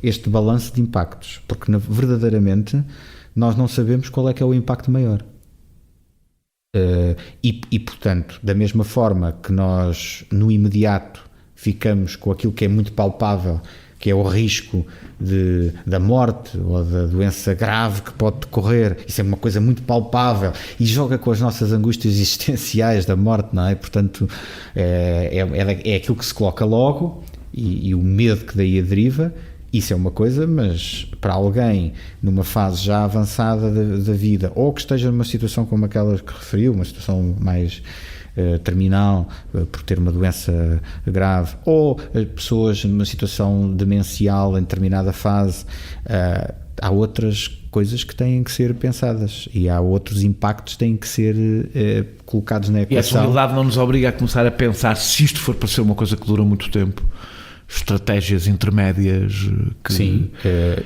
este balanço de impactos, porque verdadeiramente nós não sabemos qual é que é o impacto maior. Portanto, da mesma forma que nós no imediato ficamos com aquilo que é muito palpável, que é o risco da morte ou da doença grave que pode decorrer, isso é uma coisa muito palpável e joga com as nossas angústias existenciais da morte, não é? Portanto, é aquilo que se coloca logo e o medo que daí deriva. Isso é uma coisa, mas para alguém numa fase já avançada da vida, ou que esteja numa situação como aquela que referiu, uma situação mais terminal, por ter uma doença grave, ou pessoas numa situação demencial em determinada fase, há outras coisas que têm que ser pensadas e há outros impactos que têm que ser colocados na equação. E a solidariedade não nos obriga a começar a pensar, se isto for para ser uma coisa que dura muito tempo, estratégias intermédias que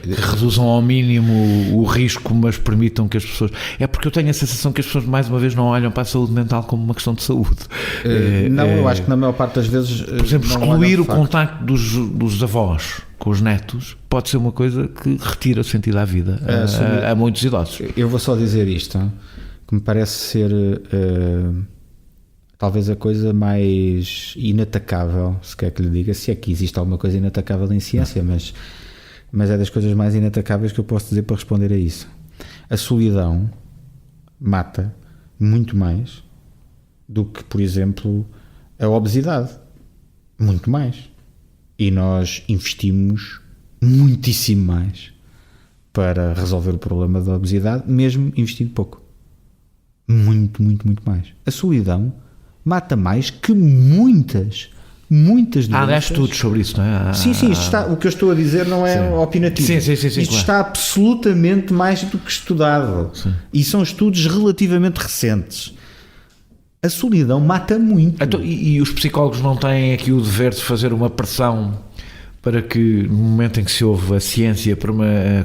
reduzam ao mínimo o risco, mas permitam que as pessoas... É porque eu tenho a sensação que as pessoas mais uma vez não olham para a saúde mental como uma questão de saúde. Eu acho que na maior parte das vezes... Por exemplo, excluir o contacto dos avós com os netos pode ser uma coisa que retira o sentido à vida a muitos idosos. Eu vou só dizer isto, que me parece ser... talvez a coisa mais inatacável, se quer que lhe diga, se é que existe alguma coisa inatacável em ciência, mas é das coisas mais inatacáveis que eu posso dizer para responder a isso. A solidão mata muito mais do que, por exemplo, a obesidade. Muito mais. E nós investimos muitíssimo mais para resolver o problema da obesidade, mesmo investindo pouco. Muito, muito, muito mais. A solidão mata mais que muitas doenças. Há estudos sobre isso, não é? Sim, o que eu estou a dizer não é opinativo. Sim, isto claro. Está absolutamente mais do que estudado. Sim. E são estudos relativamente recentes. A solidão mata muito. Então, e os psicólogos não têm aqui o dever de fazer uma pressão para que, no momento em que se ouve a ciência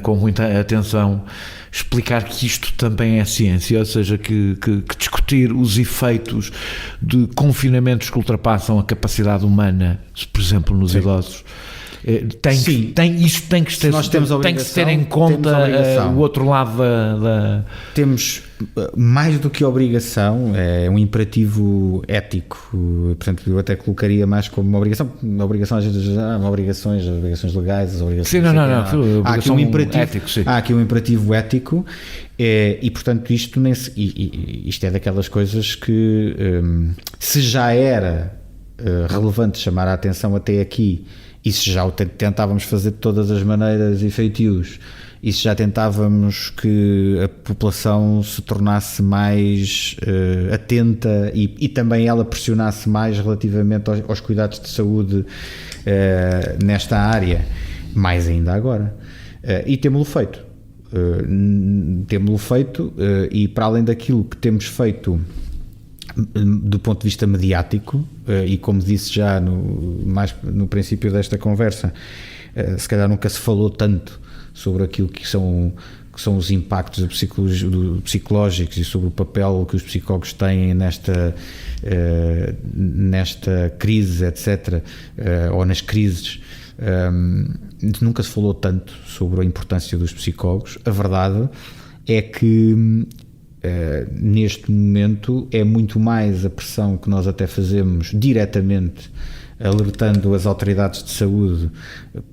com muita atenção, explicar que isto também é ciência, ou seja, que discutir os efeitos de confinamentos que ultrapassam a capacidade humana, por exemplo, nos idosos, isto tem que se ter em conta o outro lado da... Temos mais do que obrigação, é um imperativo ético, portanto eu até colocaria mais como uma obrigação às vezes há obrigações legais, as obrigações... Sim, há aqui um imperativo ético, sim. Há aqui um imperativo ético e portanto isto é daquelas coisas que se já era relevante chamar a atenção até aqui, e se já o tentávamos fazer de todas as maneiras e feitios, e se já tentávamos que a população se tornasse mais atenta e também ela pressionasse mais relativamente aos cuidados de saúde nesta área, mais ainda agora. E temos-lo feito. E para além daquilo que temos feito do ponto de vista mediático, e como disse já no princípio desta conversa, se calhar nunca se falou tanto sobre aquilo que são os impactos psicológicos e sobre o papel que os psicólogos têm nesta crise, etc., ou nas crises. Nunca se falou tanto sobre a importância dos psicólogos. A verdade é que neste momento é muito mais a pressão que nós até fazemos diretamente, alertando as autoridades de saúde,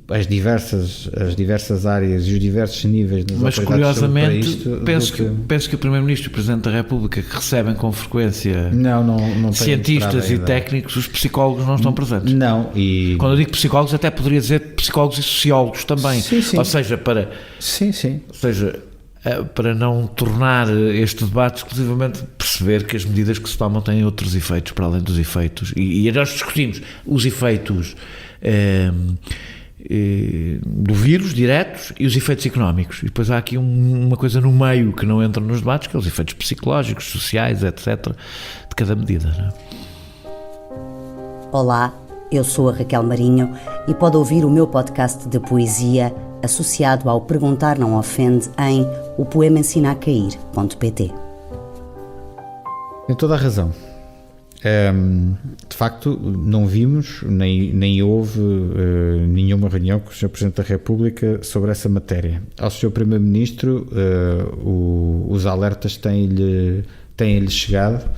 as diversas áreas e os diversos níveis das mas autoridades curiosamente de saúde para isto, penso que o Primeiro-Ministro e o Presidente da República, que recebem com frequência não cientistas e técnicos, os psicólogos não estão presentes. Não, e quando eu digo psicólogos até poderia dizer psicólogos e sociólogos também. Sim. Ou seja, para não tornar este debate exclusivamente perceber que as medidas que se tomam têm outros efeitos para além dos efeitos, e nós discutimos os efeitos do vírus diretos e os efeitos económicos, e depois há aqui uma coisa no meio que não entra nos debates, que é os efeitos psicológicos, sociais, etc., de cada medida, não é? Olá, eu sou a Raquel Marinho e pode ouvir o meu podcast de poesia associado ao Perguntar Não Ofende em opoemaensinacair.pt. Tem toda a razão. De facto, não vimos, nem houve nenhuma reunião com o Sr. Presidente da República sobre essa matéria. Ao Sr. Primeiro-Ministro, os alertas têm-lhe têm-lhes chegado,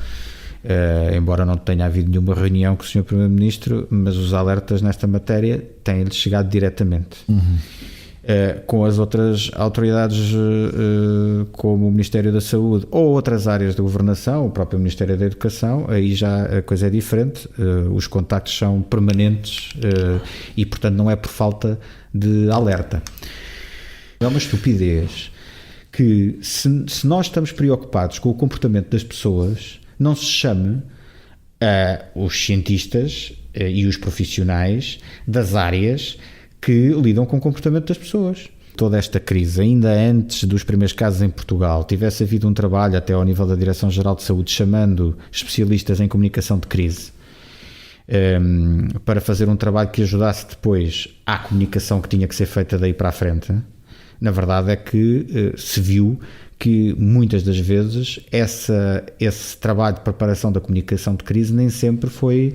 embora não tenha havido nenhuma reunião com o Sr. Primeiro-Ministro, mas os alertas nesta matéria têm-lhes chegado diretamente. Com as outras autoridades, como o Ministério da Saúde ou outras áreas da governação, o próprio Ministério da Educação, aí já a coisa é diferente, os contactos são permanentes e, portanto, não é por falta de alerta. É uma estupidez que, se nós estamos preocupados com o comportamento das pessoas, não se chame os cientistas e os profissionais das áreas que lidam com o comportamento das pessoas. Toda esta crise, ainda antes dos primeiros casos em Portugal, tivesse havido um trabalho até ao nível da Direção-Geral de Saúde, chamando especialistas em comunicação de crise, para fazer um trabalho que ajudasse depois à comunicação que tinha que ser feita daí para a frente. Na verdade é que se viu que muitas das vezes esse trabalho de preparação da comunicação de crise nem sempre foi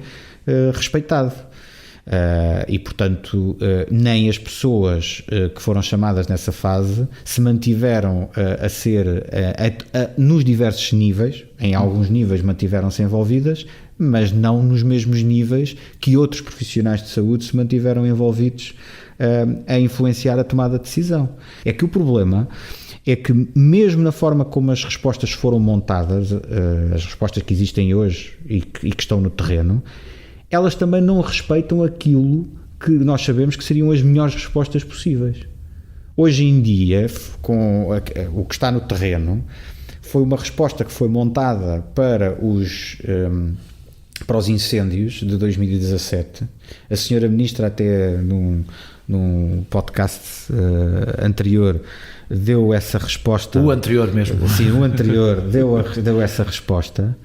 respeitado. E, portanto, nem as pessoas que foram chamadas nessa fase se mantiveram a ser nos diversos níveis, em alguns níveis mantiveram-se envolvidas, mas não nos mesmos níveis que outros profissionais de saúde se mantiveram envolvidos a influenciar a tomada de decisão. É que o problema é que, mesmo na forma como as respostas foram montadas, as respostas que existem hoje e que estão no terreno, elas também não respeitam aquilo que nós sabemos que seriam as melhores respostas possíveis. Hoje em dia, com o que está no terreno, foi uma resposta que foi montada para os incêndios de 2017. A senhora Ministra, até num podcast anterior, deu essa resposta. O anterior mesmo. Sim, o anterior deu essa resposta.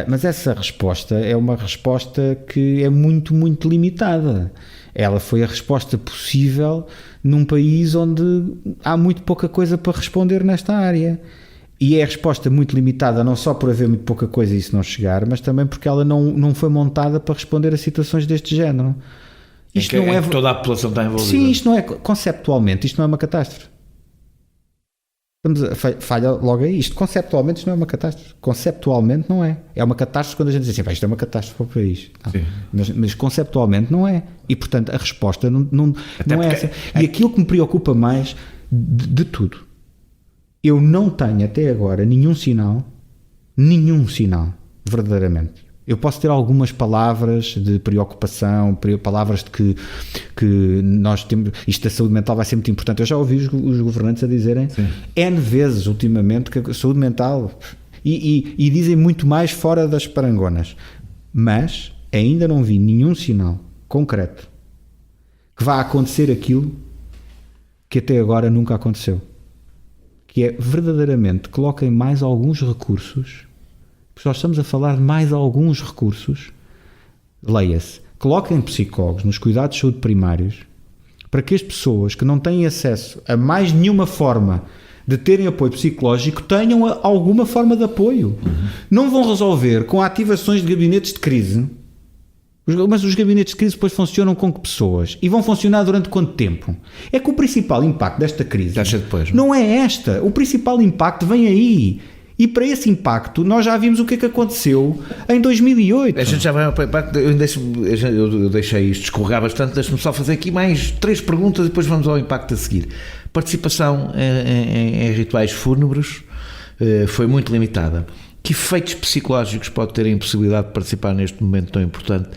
Mas essa resposta é uma resposta que é muito, muito limitada. Ela foi a resposta possível num país onde há muito pouca coisa para responder nesta área. E é a resposta muito limitada, não só por haver muito pouca coisa e isso não chegar, mas também porque ela não foi montada para responder a situações deste género. Isto não é toda a população está envolvida. Sim, isto não é, conceptualmente, isto não é uma catástrofe. Falha logo aí. Isto conceptualmente isto não é uma catástrofe. Conceptualmente não é. É uma catástrofe quando a gente diz assim, isto é uma catástrofe para o país. Mas conceptualmente não é. E, portanto, a resposta não é essa. E aquilo que me preocupa mais de tudo, eu não tenho até agora nenhum sinal, verdadeiramente. Eu posso ter algumas palavras de preocupação, palavras de que nós temos, isto da saúde mental vai ser muito importante. Eu já ouvi os governantes a dizerem N vezes ultimamente que a saúde mental, e dizem muito mais fora das parangonas, mas ainda não vi nenhum sinal concreto que vá acontecer aquilo que até agora nunca aconteceu, que é verdadeiramente coloquem mais alguns recursos. Nós estamos a falar de mais alguns recursos, leia-se, coloquem psicólogos nos cuidados de saúde primários para que as pessoas que não têm acesso a mais nenhuma forma de terem apoio psicológico tenham alguma forma de apoio. Não vão resolver com ativações de gabinetes de crise, mas os gabinetes de crise depois funcionam com que pessoas? E vão funcionar durante quanto tempo? É que o principal impacto desta crise não é esta. O principal impacto vem aí. E para esse impacto, nós já vimos o que é que aconteceu em 2008. A gente já vai para o impacto. Eu deixei isto escorregar bastante. Deixe-me só fazer aqui mais 3 perguntas e depois vamos ao impacto a seguir. Participação em rituais fúnebres foi muito limitada. Que efeitos psicológicos pode ter a impossibilidade de participar neste momento tão importante?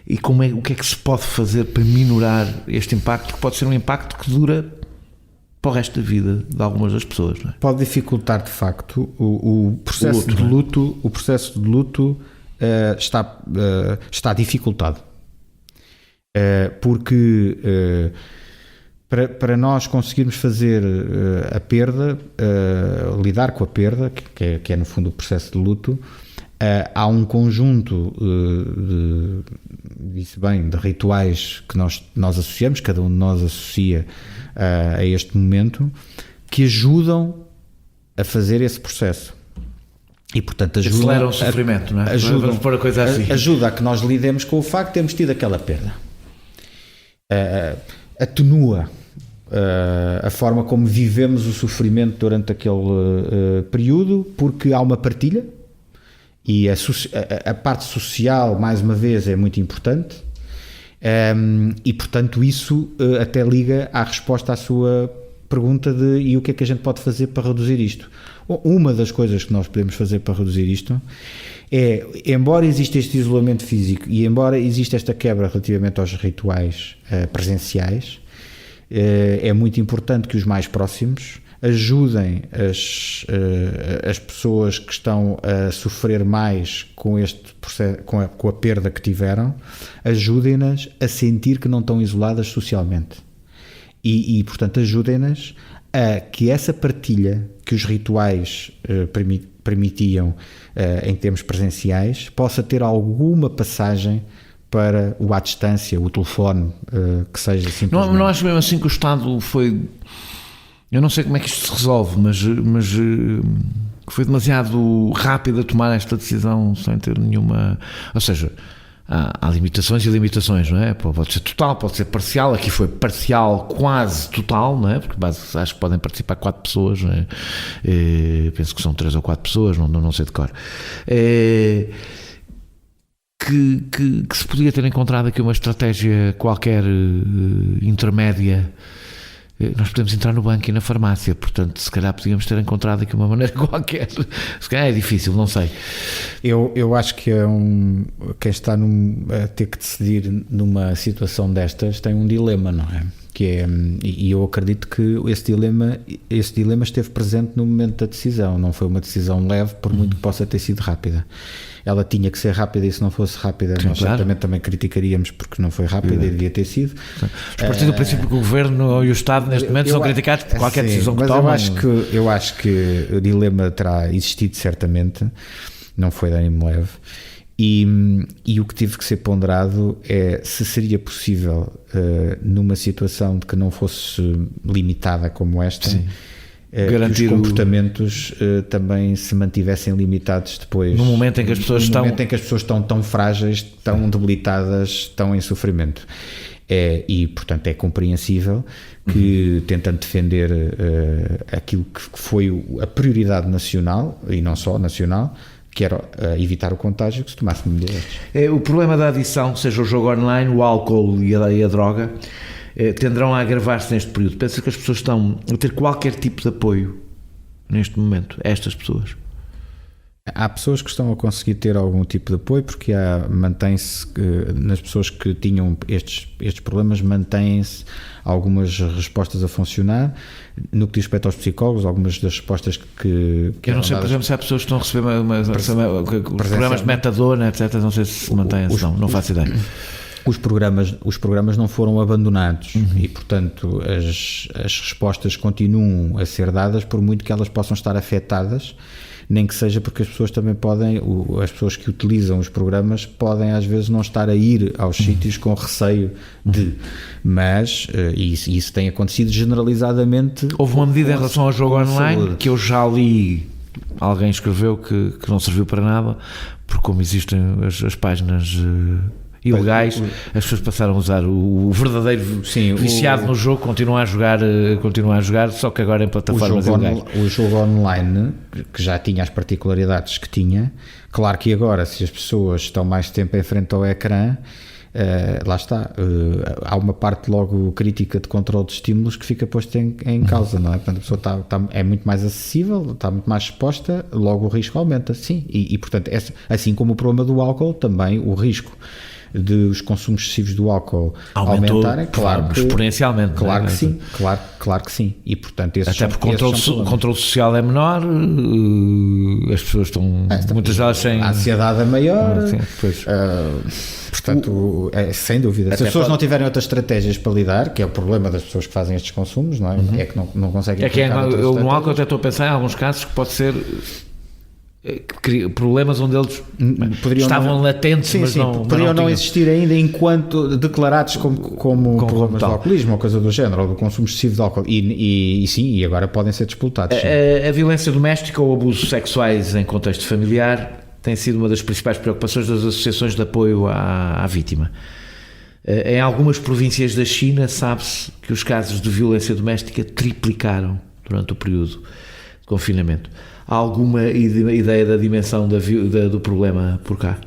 E o que é que se pode fazer para minorar este impacto, que pode ser um impacto que dura para o resto da vida de algumas das pessoas, não é? Pode dificultar de facto o processo de luto. O processo de luto está dificultado, porque para nós conseguirmos fazer a perda, lidar com a perda, que é no fundo o processo de luto, há um conjunto de rituais que nós associamos, cada um de nós associa a este momento, que ajudam a fazer esse processo. E, portanto, aceleram o sofrimento, não é? Vamos pôr a coisa assim. Ajuda a que nós lidemos com o facto de termos tido aquela perda. Atenua a forma como vivemos o sofrimento durante aquele período, porque há uma partilha e a parte social, mais uma vez, é muito importante, e portanto isso até liga à resposta à sua pergunta de e o que é que a gente pode fazer para reduzir isto. Uma das coisas que nós podemos fazer para reduzir isto é, embora exista este isolamento físico e embora exista esta quebra relativamente aos rituais presenciais, é muito importante que os mais próximos ajudem as pessoas que estão a sofrer mais com este processo, com a perda que tiveram, ajudem-nas a sentir que não estão isoladas socialmente e portanto ajudem-nas a que essa partilha que os rituais permitiam em termos presenciais possa ter alguma passagem para o à distância, o telefone, que seja simplesmente... Não acho mesmo assim que o Estado foi... Eu não sei como é que isto se resolve, mas foi demasiado rápido a tomar esta decisão sem ter nenhuma... Ou seja, há limitações e limitações, não é? Pode ser total, pode ser parcial. Aqui foi parcial, quase total, não é? Porque acho que podem participar 4 pessoas, não é? Penso que são 3 ou 4 pessoas, não sei de cor. Que se podia ter encontrado aqui uma estratégia qualquer intermédia. Nós podemos entrar no banco e na farmácia, portanto, se calhar podíamos ter encontrado aqui uma maneira qualquer. Se calhar é difícil, não sei. Eu acho que quem está a ter que decidir numa situação destas tem um dilema, não é? E eu acredito que esse dilema esteve presente no momento da decisão. Não foi uma decisão leve, por muito que possa ter sido rápida. Ela tinha que ser rápida e se não fosse rápida, nós certamente também criticaríamos porque não foi rápida e devia ter sido. Mas a partir do princípio que o Governo e o Estado neste momento são criticados por qualquer decisão que tomam. Eu acho que o dilema terá existido certamente, não foi de ânimo leve. E o que tive que ser ponderado é se seria possível, numa situação de que não fosse limitada como esta, que os comportamentos também se mantivessem limitados depois. No momento em que as pessoas estão tão frágeis, tão debilitadas, estão em sofrimento. E portanto é compreensível que, tentando defender aquilo que foi a prioridade nacional, e não só nacional, que era evitar o contágio, que se tomasse medidas. O problema da adição, seja o jogo online, o álcool e a droga, tenderão a agravar-se neste período. Pensa que as pessoas estão a ter qualquer tipo de apoio neste momento, estas pessoas? Há pessoas que estão a conseguir ter algum tipo de apoio, porque mantém-se, nas pessoas que tinham estes problemas, mantêm-se algumas respostas a funcionar. No que diz respeito aos psicólogos, algumas das respostas que eu não sei, por exemplo, se há pessoas que estão a receber os programas de metadona, etc., não sei se mantêm-se, não faço ideia. Os programas não foram abandonados e, portanto, as respostas continuam a ser dadas, por muito que elas possam estar afetadas, nem que seja porque as pessoas também as pessoas que utilizam os programas podem às vezes não estar a ir aos sítios com receio mas isso tem acontecido generalizadamente. Houve uma medida em relação ao jogo online que eu já li, alguém escreveu que não serviu para nada, porque como existem as páginas ilegais, as pessoas passaram a usar o verdadeiro viciado no jogo, continua a jogar, só que agora em plataformas ilegais. O jogo online, que já tinha as particularidades que tinha, claro que agora, se as pessoas estão mais tempo em frente ao ecrã, lá está, há uma parte logo crítica de controle de estímulos que fica posta em causa, não é? Portanto, a pessoa é muito mais acessível, está muito mais exposta, logo o risco aumenta, sim, e portanto, assim como o problema do álcool, também o risco de os consumos excessivos do álcool aumentarem, claro que, exponencialmente. Claro que sim, claro que sim. E portanto, até porque o controle social é menor, as pessoas estão muitas delas sem... A ansiedade é maior, portanto, sem dúvida. Se as pessoas não tiverem outras estratégias para lidar, que é o problema das pessoas que fazem estes consumos, não é? É que não conseguem... eu no álcool até estou a pensar em alguns casos que pode ser... problemas onde eles estavam latentes, mas não poderiam não existir ainda enquanto declarados como problemas de alcoolismo ou coisa do género, ou do consumo excessivo de álcool, e agora podem ser despoletados. A violência doméstica ou abusos sexuais em contexto familiar tem sido uma das principais preocupações das associações de apoio à vítima. Em algumas províncias da China, sabe-se que os casos de violência doméstica triplicaram durante o período de confinamento. Há alguma ideia da dimensão do problema por cá?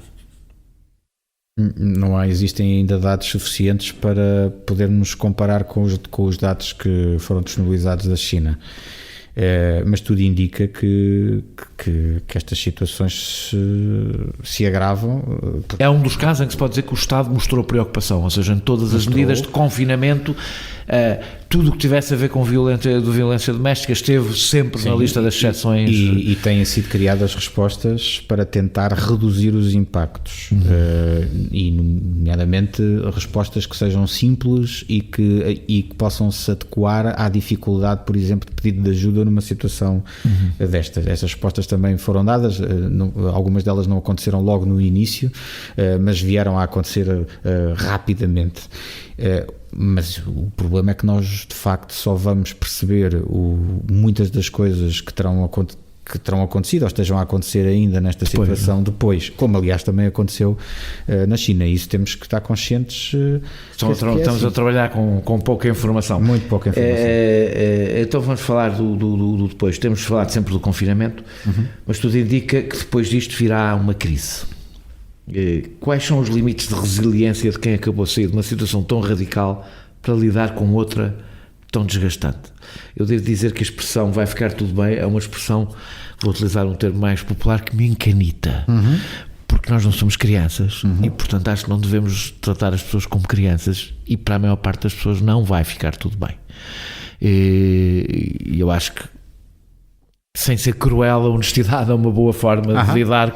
Não existem ainda dados suficientes para podermos comparar com os dados que foram disponibilizados da China. Mas tudo indica que estas situações se agravam. É um dos casos em que se pode dizer que o Estado mostrou preocupação, ou seja, em todas as medidas de confinamento, tudo o que tivesse a ver com violência doméstica esteve sempre na lista das exceções. E têm sido criadas respostas para tentar reduzir os impactos, e nomeadamente respostas que sejam simples e que possam se adequar à dificuldade, por exemplo, de pedido de ajuda numa situação destas. Essas respostas também foram dadas, algumas delas não aconteceram logo no início, mas vieram a acontecer rapidamente. Mas o problema é que nós de facto só vamos perceber muitas das coisas que terão acontecido ou estejam a acontecer ainda nesta situação depois, como aliás também aconteceu na China. Isso temos que estar conscientes. Estamos a trabalhar com pouca informação. Muito pouca informação. Então vamos falar do depois. Temos falado sempre do confinamento, mas tudo indica que depois disto virá uma crise. Quais são os limites de resiliência de quem acabou de sair de uma situação tão radical para lidar com outra tão desgastante? Eu devo dizer que a expressão vai ficar tudo bem é uma expressão, vou utilizar um termo mais popular, que me encanita, porque nós não somos crianças e portanto acho que não devemos tratar as pessoas como crianças, e para a maior parte das pessoas não vai ficar tudo bem. E eu acho que, sem ser cruel, a honestidade é uma boa forma de lidar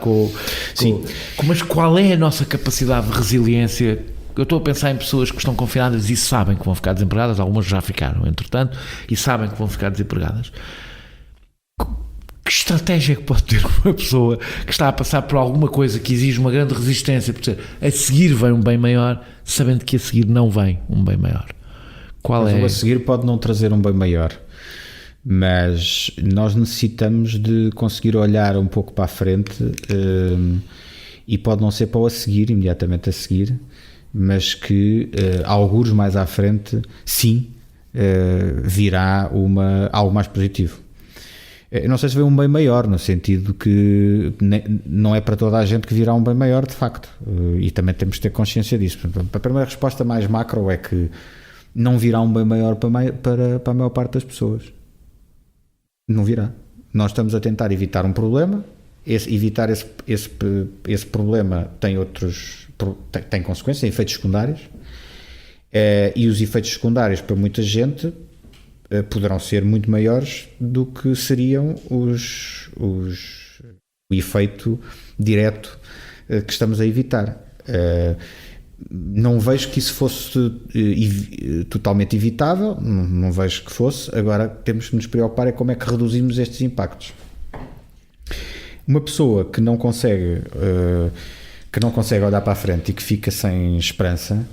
mas qual é a nossa capacidade de resiliência? Eu estou a pensar em pessoas que estão confinadas e sabem que vão ficar desempregadas, algumas já ficaram, entretanto, e sabem que vão ficar desempregadas. Que estratégia é que pode ter uma pessoa que está a passar por alguma coisa que exige uma grande resistência, porque a seguir vem um bem maior, sabendo que a seguir não vem um bem maior? A seguir pode não trazer um bem maior, mas nós necessitamos de conseguir olhar um pouco para a frente, e pode não ser para o a seguir, imediatamente a seguir, mas que alguns mais à frente sim virá algo mais positivo. Eu não sei se vê um bem maior, no sentido que não é para toda a gente que virá um bem maior, de facto, e também temos de ter consciência disso. A primeira resposta mais macro é que não virá um bem maior para a maior parte das pessoas. Não virá. Nós estamos a tentar evitar um problema. Evitar esse problema tem consequências, tem efeitos secundários, e os efeitos secundários para muita gente poderão ser muito maiores do que seriam o efeito direto que estamos a evitar. Não vejo que isso fosse totalmente evitável, não vejo que fosse. Agora temos que nos preocupar é como é que reduzimos estes impactos. Uma pessoa que não consegue olhar para a frente e que fica sem esperança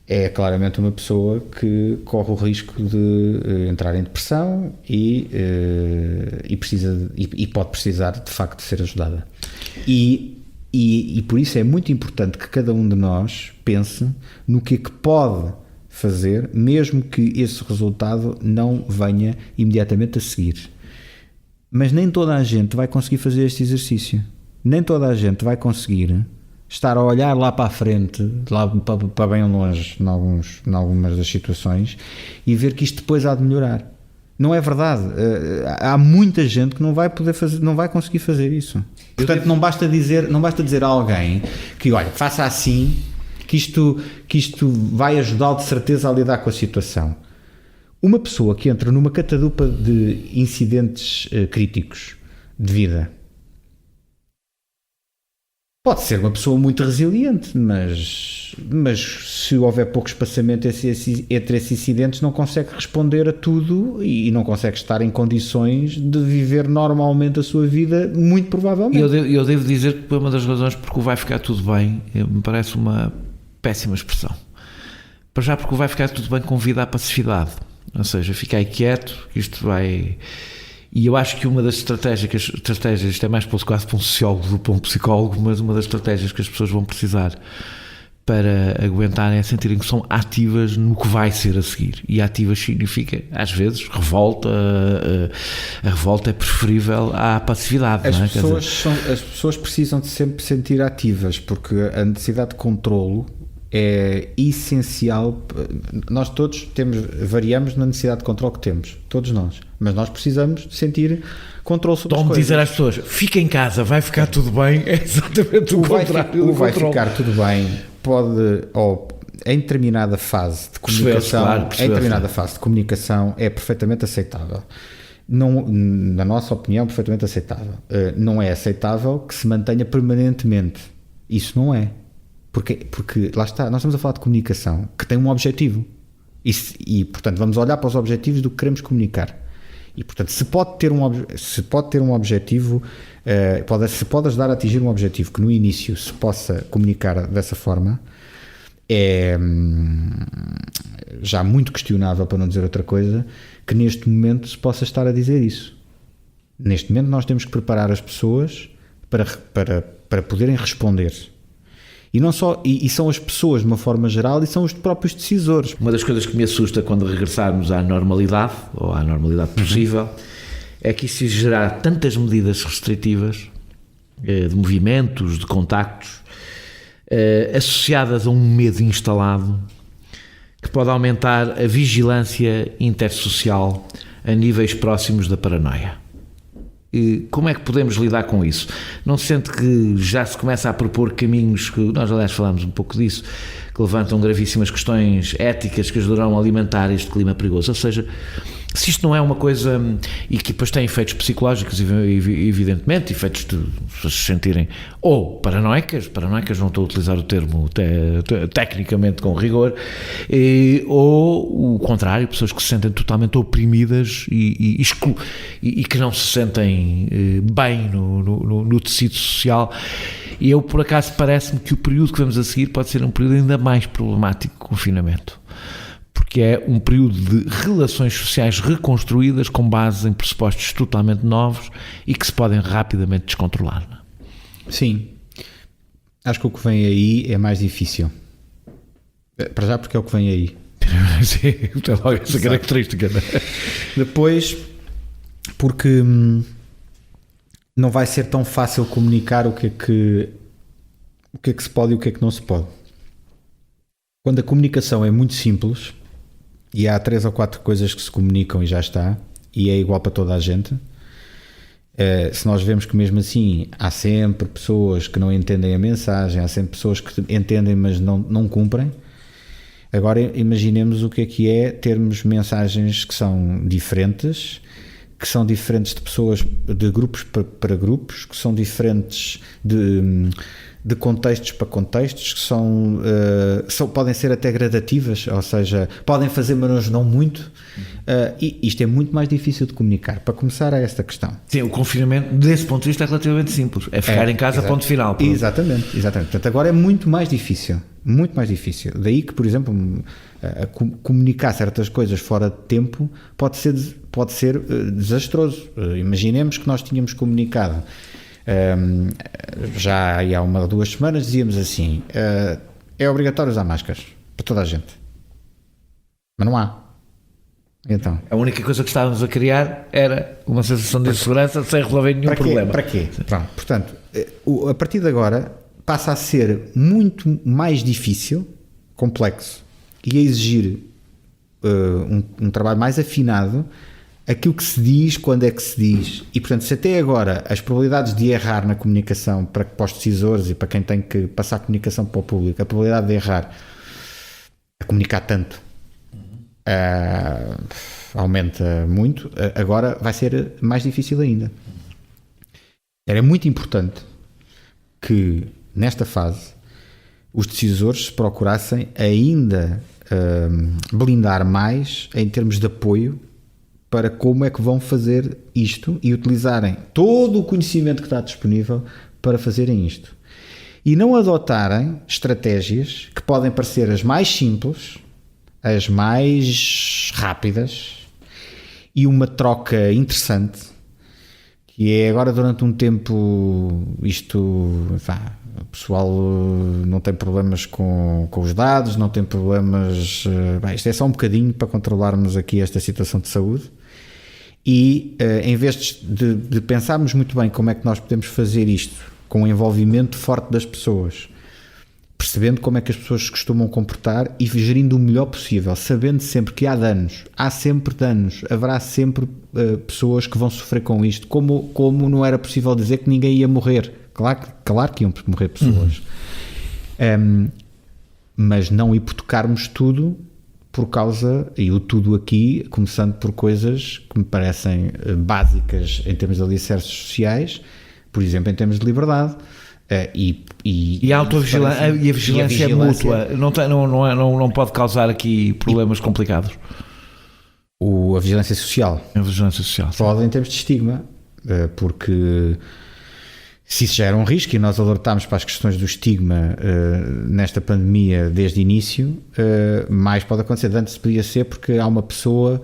é claramente uma pessoa que corre o risco de entrar em depressão e pode precisar de facto de ser ajudada. E por isso é muito importante que cada um de nós pense no que é que pode fazer, mesmo que esse resultado não venha imediatamente a seguir. Mas nem toda a gente vai conseguir fazer este exercício. Nem toda a gente vai conseguir estar a olhar lá para a frente, lá para bem longe, em algumas das situações, e ver que isto depois há de melhorar. Não é verdade. Há muita gente que não vai poder fazer, não vai conseguir fazer isso. Portanto, não basta dizer a alguém que, olha, faça assim, que isto vai ajudá-lo de certeza a lidar com a situação. Uma pessoa que entra numa catadupa de incidentes críticos de vida pode ser uma pessoa muito resiliente, mas se houver pouco espaçamento entre esses incidentes, não consegue responder a tudo e não consegue estar em condições de viver normalmente a sua vida, muito provavelmente. Eu devo dizer que uma das razões porque o vai ficar tudo bem me parece uma péssima expressão. Para já, porque o vai ficar tudo bem convida à passividade. Ou seja, fiquei quieto, isto vai... E eu acho que uma das estratégias, isto é mais quase para um sociólogo do que para um psicólogo, mas uma das estratégias que as pessoas vão precisar para aguentarem a sentirem que são ativas no que vai ser a seguir. E ativas significa, às vezes, revolta. A revolta é preferível à passividade. As pessoas precisam de sempre se sentir ativas, porque a necessidade de controlo é essencial. Nós todos variamos na necessidade de controle que temos, todos nós, mas nós precisamos de sentir controle sobre as coisas. Dizer às pessoas, fica em casa, vai ficar tudo bem, é exatamente o contrário do vai controle. Ficar tudo bem pode, ou em determinada fase de comunicação, fase de comunicação é perfeitamente aceitável. Não, na nossa opinião, perfeitamente aceitável. Não é aceitável que se mantenha permanentemente. Isso não é. Porque lá está, nós estamos a falar de comunicação que tem um objetivo e portanto vamos olhar para os objetivos do que queremos comunicar e portanto se pode ter um objetivo, se pode ajudar a atingir um objetivo que no início se possa comunicar dessa forma, é já muito questionável, para não dizer outra coisa, que neste momento se possa estar a dizer isso. Neste momento nós temos que preparar as pessoas para poderem responder. E não só, e são as pessoas de uma forma geral e são os próprios decisores. Uma das coisas que me assusta quando regressarmos à normalidade, ou à normalidade possível, é que isso exigirá tantas medidas restritivas, de movimentos, de contactos, associadas a um medo instalado, que pode aumentar a vigilância intersocial a níveis próximos da paranoia. E como é que podemos lidar com isso? Não se sente que já se começa a propor caminhos, que nós aliás falámos um pouco disso, que levantam gravíssimas questões éticas que ajudarão a alimentar este clima perigoso? Ou seja, se isto não é uma coisa, e que depois tem efeitos psicológicos, evidentemente, efeitos de pessoas se sentirem ou paranoicas, não estou a utilizar o termo tecnicamente com rigor, ou o contrário, pessoas que se sentem totalmente oprimidas e que não se sentem bem no tecido social. E eu, por acaso, parece-me que o período que vamos a seguir pode ser um período ainda mais problemático que o confinamento, porque é um período de relações sociais reconstruídas com base em pressupostos totalmente novos e que se podem rapidamente descontrolar. Sim, acho que o que vem aí é mais difícil. Para já, porque é o que vem aí. Sim, tem logo essa característica, não é? Depois, porque não vai ser tão fácil comunicar o que é que se pode e o que é que não se pode. Quando a comunicação é muito simples e há 3 ou 4 coisas que se comunicam e já está, e é igual para toda a gente, se nós vemos que mesmo assim há sempre pessoas que não entendem a mensagem, há sempre pessoas que entendem mas não cumprem. Agora imaginemos o que é termos mensagens que são diferentes de pessoas, de grupos para grupos, que são diferentes de contextos para contextos, que podem ser até gradativas, ou seja, podem fazer, mas não muito, e isto é muito mais difícil de comunicar. Para começar, a esta questão. Sim, o confinamento, desse ponto de vista, é relativamente simples. É ficar em casa, ponto final. Exatamente. Portanto, agora é muito mais difícil. Daí que, por exemplo, comunicar certas coisas fora de tempo pode ser desastroso. Imaginemos que nós tínhamos comunicado já há 1 ou 2 semanas, dizíamos assim, é obrigatório usar máscaras para toda a gente, mas não há. Então, a única coisa que estávamos a criar era uma sensação de insegurança sem resolver nenhum problema. Para quê? Pronto, portanto, a partir de agora passa a ser muito mais difícil, complexo, e a exigir um trabalho mais afinado aquilo que se diz, quando é que se diz. E, portanto, se até agora as probabilidades de errar na comunicação para os decisores e para quem tem que passar a comunicação para o público, a probabilidade de errar a comunicar tanto aumenta muito, agora vai ser mais difícil ainda. Era muito importante que, nesta fase, os decisores se procurassem ainda blindar mais em termos de apoio para como é que vão fazer isto e utilizarem todo o conhecimento que está disponível para fazerem isto. E não adotarem estratégias que podem parecer as mais simples, as mais rápidas e uma troca interessante, que é agora durante um tempo o pessoal não tem problemas com os dados, não tem problemas, isto é só um bocadinho para controlarmos aqui esta situação de saúde e em vez de pensarmos muito bem como é que nós podemos fazer isto com o envolvimento forte das pessoas, percebendo como é que as pessoas se costumam comportar e gerindo o melhor possível, sabendo sempre que há sempre danos, haverá sempre pessoas que vão sofrer com isto, como não era possível dizer que ninguém ia morrer, claro que iam morrer pessoas, mas não hipotecarmos tudo por causa, e o tudo aqui, começando por coisas que me parecem básicas em termos de alicerces sociais, por exemplo, em termos de liberdade, e a autovigilância e a vigilância é mútua, não pode causar aqui problemas complicados. A vigilância social. A vigilância social. Pode em termos de estigma, porque se isso já era um risco e nós alertámos para as questões do estigma nesta pandemia desde o início, mais pode acontecer. Antes podia ser porque há uma pessoa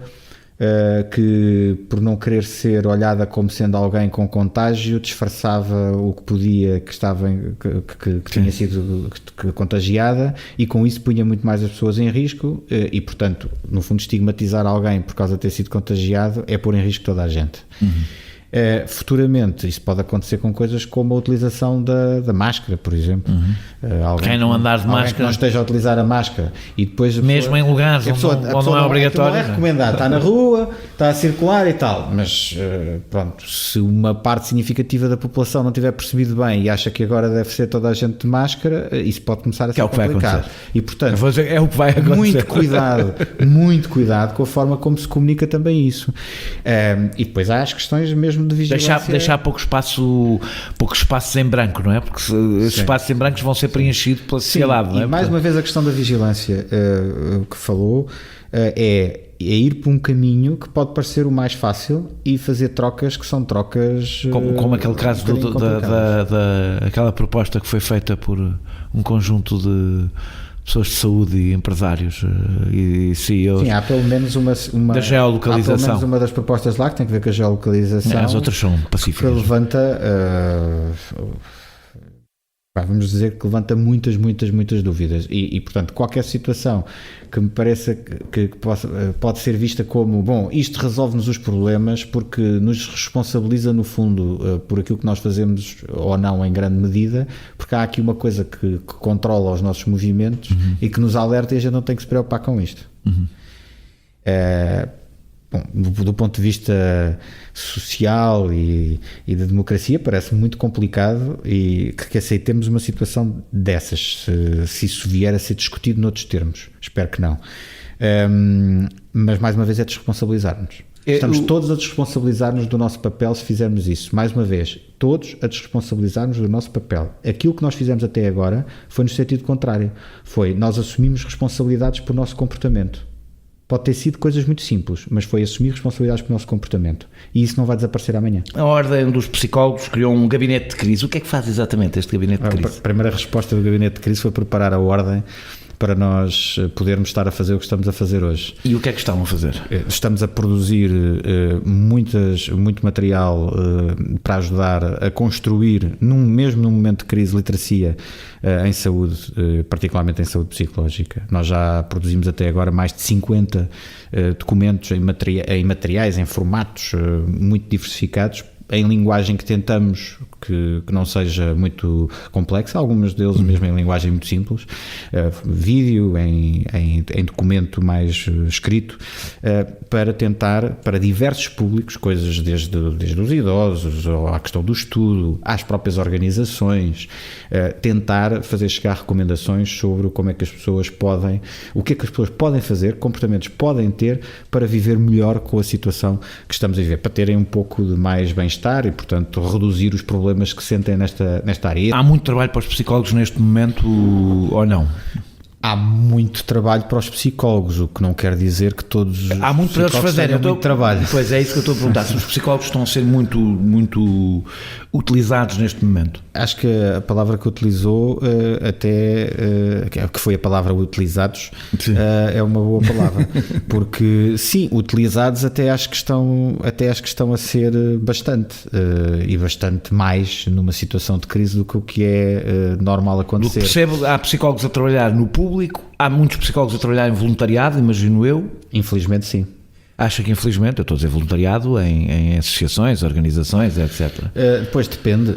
que, por não querer ser olhada como sendo alguém com contágio, disfarçava o que podia, que tinha sido contagiada, e com isso punha muito mais as pessoas em risco e, portanto, no fundo, estigmatizar alguém por causa de ter sido contagiado é pôr em risco toda a gente. Futuramente isso pode acontecer com coisas como a utilização da máscara, por exemplo. Quem não andar de máscara, que não esteja a utilizar a máscara e depois mesmo em lugares onde não é obrigatório, não é recomendado, está na rua, está a circular e tal, mas pronto, se uma parte significativa da população não tiver percebido bem e acha que agora deve ser toda a gente de máscara, isso pode começar a ser complicado. E portanto, é o que vai acontecer. Muito cuidado com a forma como se comunica também isso. E depois há as questões mesmo de vigilância. Deixar poucos espaços em branco, não é? Porque esses espaços em brancos vão ser preenchidos pela sociedade, não é? E mais uma vez a questão da vigilância que falou é ir por um caminho que pode parecer o mais fácil e fazer trocas que são trocas como aquele caso aquela proposta que foi feita por um conjunto de pessoas de saúde e empresários e CEOs. Sim, há pelo menos da geolocalização. Há pelo menos uma das propostas lá que tem a ver com a geolocalização. As outras são pacíficas. Que levanta, vamos dizer que levanta muitas dúvidas e portanto, qualquer situação que me pareça que pode ser vista como, bom, isto resolve-nos os problemas porque nos responsabiliza no fundo por aquilo que nós fazemos ou não em grande medida, porque há aqui uma coisa que controla os nossos movimentos e que nos alerta e a gente não tem que se preocupar com isto. Bom, do ponto de vista social e de democracia, parece muito complicado e que aceitemos uma situação dessas, se isso vier a ser discutido noutros termos. Espero que não. Mas, mais uma vez, é desresponsabilizar-nos. Estamos todos a desresponsabilizar-nos do nosso papel se fizermos isso. Mais uma vez, todos a desresponsabilizar-nos do nosso papel. Aquilo que nós fizemos até agora foi no sentido contrário. Nós assumimos responsabilidades por nosso comportamento. Pode ter sido coisas muito simples, mas foi assumir responsabilidades pelo nosso comportamento. E isso não vai desaparecer amanhã. A Ordem dos Psicólogos criou um gabinete de crise. O que é que faz exatamente este gabinete de crise? A primeira resposta do gabinete de crise foi preparar a Ordem para nós podermos estar a fazer o que estamos a fazer hoje. E o que é que estão a fazer? Estamos a produzir muito material para ajudar a construir, mesmo num momento de crise, literacia em saúde, particularmente em saúde psicológica. Nós já produzimos até agora mais de 50 documentos em materiais, em formatos muito diversificados, em linguagem que tentamos que não seja muito complexa, alguns deles mesmo em linguagem muito simples, vídeo, em documento mais escrito, para tentar, para diversos públicos, coisas desde os idosos, ou à questão do estudo, às próprias organizações, tentar fazer chegar recomendações sobre como é que as pessoas podem, o que é que as pessoas podem fazer, que comportamentos podem ter para viver melhor com a situação que estamos a viver, para terem um pouco de mais bem-estar e, portanto, reduzir os problemas que sentem nesta área. Há muito trabalho para os psicólogos neste momento ou não? Há muito trabalho para os psicólogos, o que não quer dizer que todos há muito para eles fazerem muito trabalho. Pois é isso que eu estou a perguntar, se os psicólogos estão a ser muito utilizados neste momento. Acho que a palavra que utilizou que foi a palavra utilizados, é uma boa palavra, porque sim, utilizados até acho que estão a ser bastante e bastante mais numa situação de crise do que o que é normal acontecer. Do que percebo, há psicólogos a trabalhar no público, há muitos psicólogos a trabalhar em voluntariado, imagino eu. Infelizmente sim. Acha que infelizmente, eu estou a dizer voluntariado em associações, organizações, etc. Depois depende,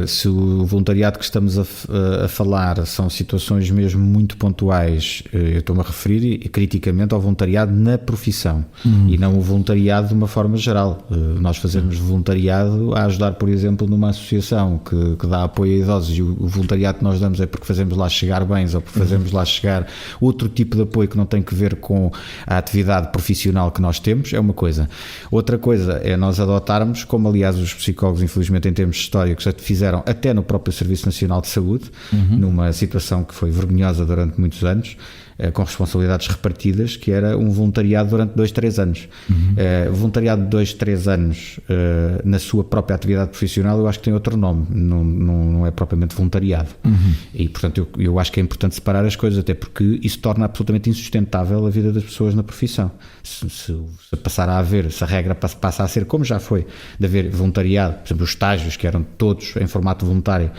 se o voluntariado que estamos a falar são situações mesmo muito pontuais, eu estou-me a referir criticamente ao voluntariado na profissão e não o voluntariado de uma forma geral. Nós fazemos voluntariado a ajudar, por exemplo, numa associação que dá apoio a idosos, e o voluntariado que nós damos é porque fazemos lá chegar bens ou porque fazemos lá chegar outro tipo de apoio que não tem que ver com a atividade profissional que nós temos, é uma coisa. Outra coisa é nós adotarmos, como aliás os psicólogos infelizmente em termos históricos fizeram até no próprio Serviço Nacional de Saúde, numa situação que foi vergonhosa durante muitos anos, com responsabilidades repartidas, que era um voluntariado durante 2-3 anos. Voluntariado de 2-3 anos na sua própria atividade profissional, eu acho que tem outro nome, não é propriamente voluntariado. E portanto eu acho que é importante separar as coisas, até porque isso torna absolutamente insustentável a vida das pessoas na profissão. Se passar a haver, se a regra passa a ser como já foi, de haver voluntariado, por exemplo, os estágios que eram todos em formato voluntário,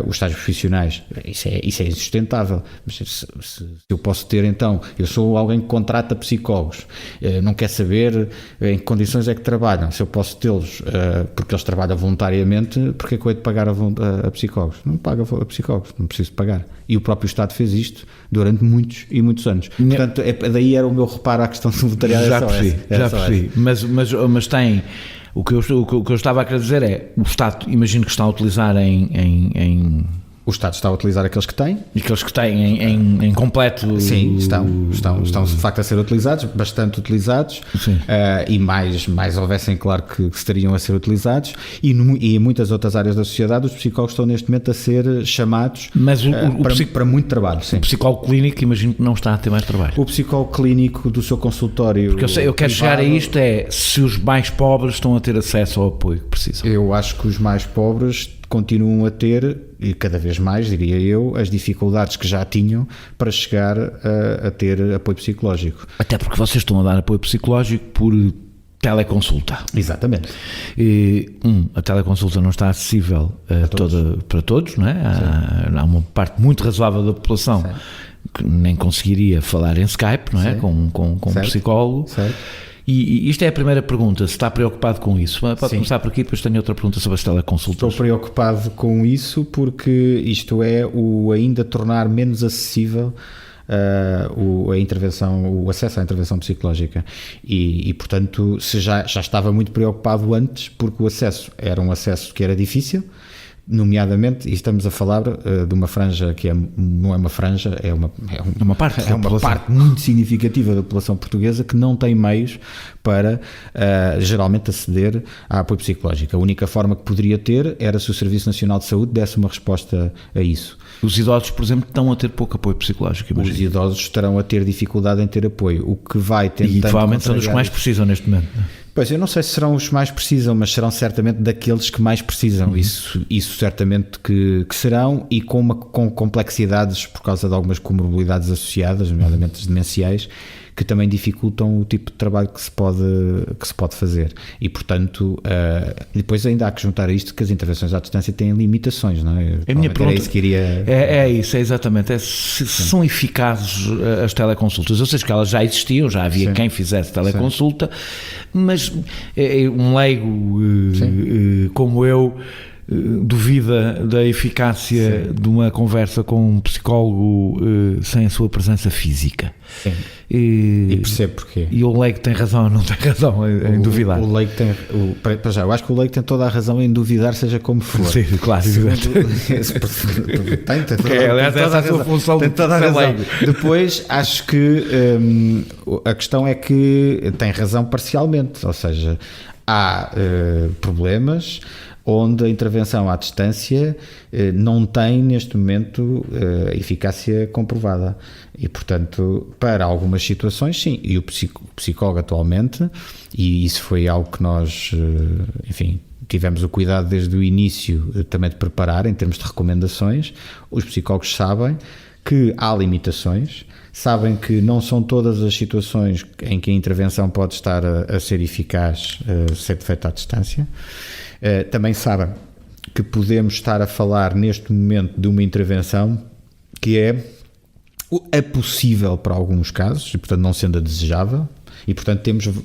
os estágios profissionais, isso é insustentável. Mas se eu posso ter, então, eu sou alguém que contrata psicólogos, não quer saber em que condições é que trabalham, se eu posso tê-los porque eles trabalham voluntariamente, porque é que eu hei de pagar a psicólogos? Não paga a psicólogos, não preciso pagar. E o próprio Estado fez isto durante muitos e muitos anos. Portanto, daí era o meu reparo à questão do voluntariado. Já percebi. Mas tem... O que eu estava a querer dizer é, o Estado, imagino que está a utilizar O Estado está a utilizar aqueles que tem. E aqueles que têm em completo... Sim, estão de facto a ser utilizados, bastante utilizados, e mais houvessem, claro que estariam a ser utilizados, e em muitas outras áreas da sociedade os psicólogos estão neste momento a ser chamados para muito trabalho. Sim. O psicólogo clínico, imagino que não está a ter mais trabalho. O psicólogo clínico do seu consultório... Porque eu quero chegar a isto, se os mais pobres estão a ter acesso ao apoio que precisam. Eu acho que os mais pobres continuam a ter, e cada vez mais, diria eu, as dificuldades que já tinham para chegar a ter apoio psicológico. Até porque vocês estão a dar apoio psicológico por teleconsulta. Exatamente. A teleconsulta não está acessível para todos, não é? Há uma parte muito razoável da população que nem conseguiria falar em Skype, não é? Com um psicólogo. Certo. E isto é a primeira pergunta, se está preocupado com isso? Pode começar por aqui, depois tenho outra pergunta sobre as teleconsultas. Estou preocupado com isso porque isto é o ainda tornar menos acessível a intervenção, o acesso à intervenção psicológica e portanto se já estava muito preocupado antes, porque o acesso era um acesso que era difícil, nomeadamente, e estamos a falar de uma franja que não é uma franja, é uma parte muito significativa da população portuguesa que não tem meios para geralmente aceder a apoio psicológico. A única forma que poderia ter era se o Serviço Nacional de Saúde desse uma resposta a isso. Os idosos, por exemplo, estão a ter pouco apoio psicológico, imagino. Os idosos estarão a ter dificuldade em ter apoio, o que vai tentando... E provavelmente são dos que mais precisam neste momento. Pois, eu não sei se serão os que mais precisam, mas serão certamente daqueles que mais precisam. Isso certamente que serão, e com complexidades por causa de algumas comorbilidades associadas, nomeadamente as demenciais, que também dificultam o tipo de trabalho que se pode fazer. E, portanto, depois ainda há que juntar a isto que as intervenções à distância têm limitações, não é? A minha pergunta isso que iria... é isso, é exatamente. Se são eficazes as teleconsultas. Eu sei que elas já existiam, já havia quem fizesse teleconsulta, mas um leigo como eu duvida da eficácia de uma conversa com um psicólogo sem a sua presença física. Sim. E percebo porquê. E o leigo tem razão ou não tem razão em duvidar? O leigo tem... Para já, eu acho que o leigo tem toda a razão em duvidar, seja como for. Sim, claro. Aliás, essa é a sua função. Tem toda a razão. Depois, acho que a questão é que tem razão parcialmente, ou seja, há problemas onde a intervenção à distância não tem neste momento eficácia comprovada e, portanto, para algumas situações sim, e o psicólogo atualmente, e isso foi algo que nós, enfim, tivemos o cuidado desde o início também de preparar em termos de recomendações. Os psicólogos sabem que há limitações, sabem que não são todas as situações em que a intervenção pode estar a ser eficaz, ser feita à distância. Também sabem que podemos estar a falar neste momento de uma intervenção que é possível para alguns casos, e portanto não sendo a desejável, e portanto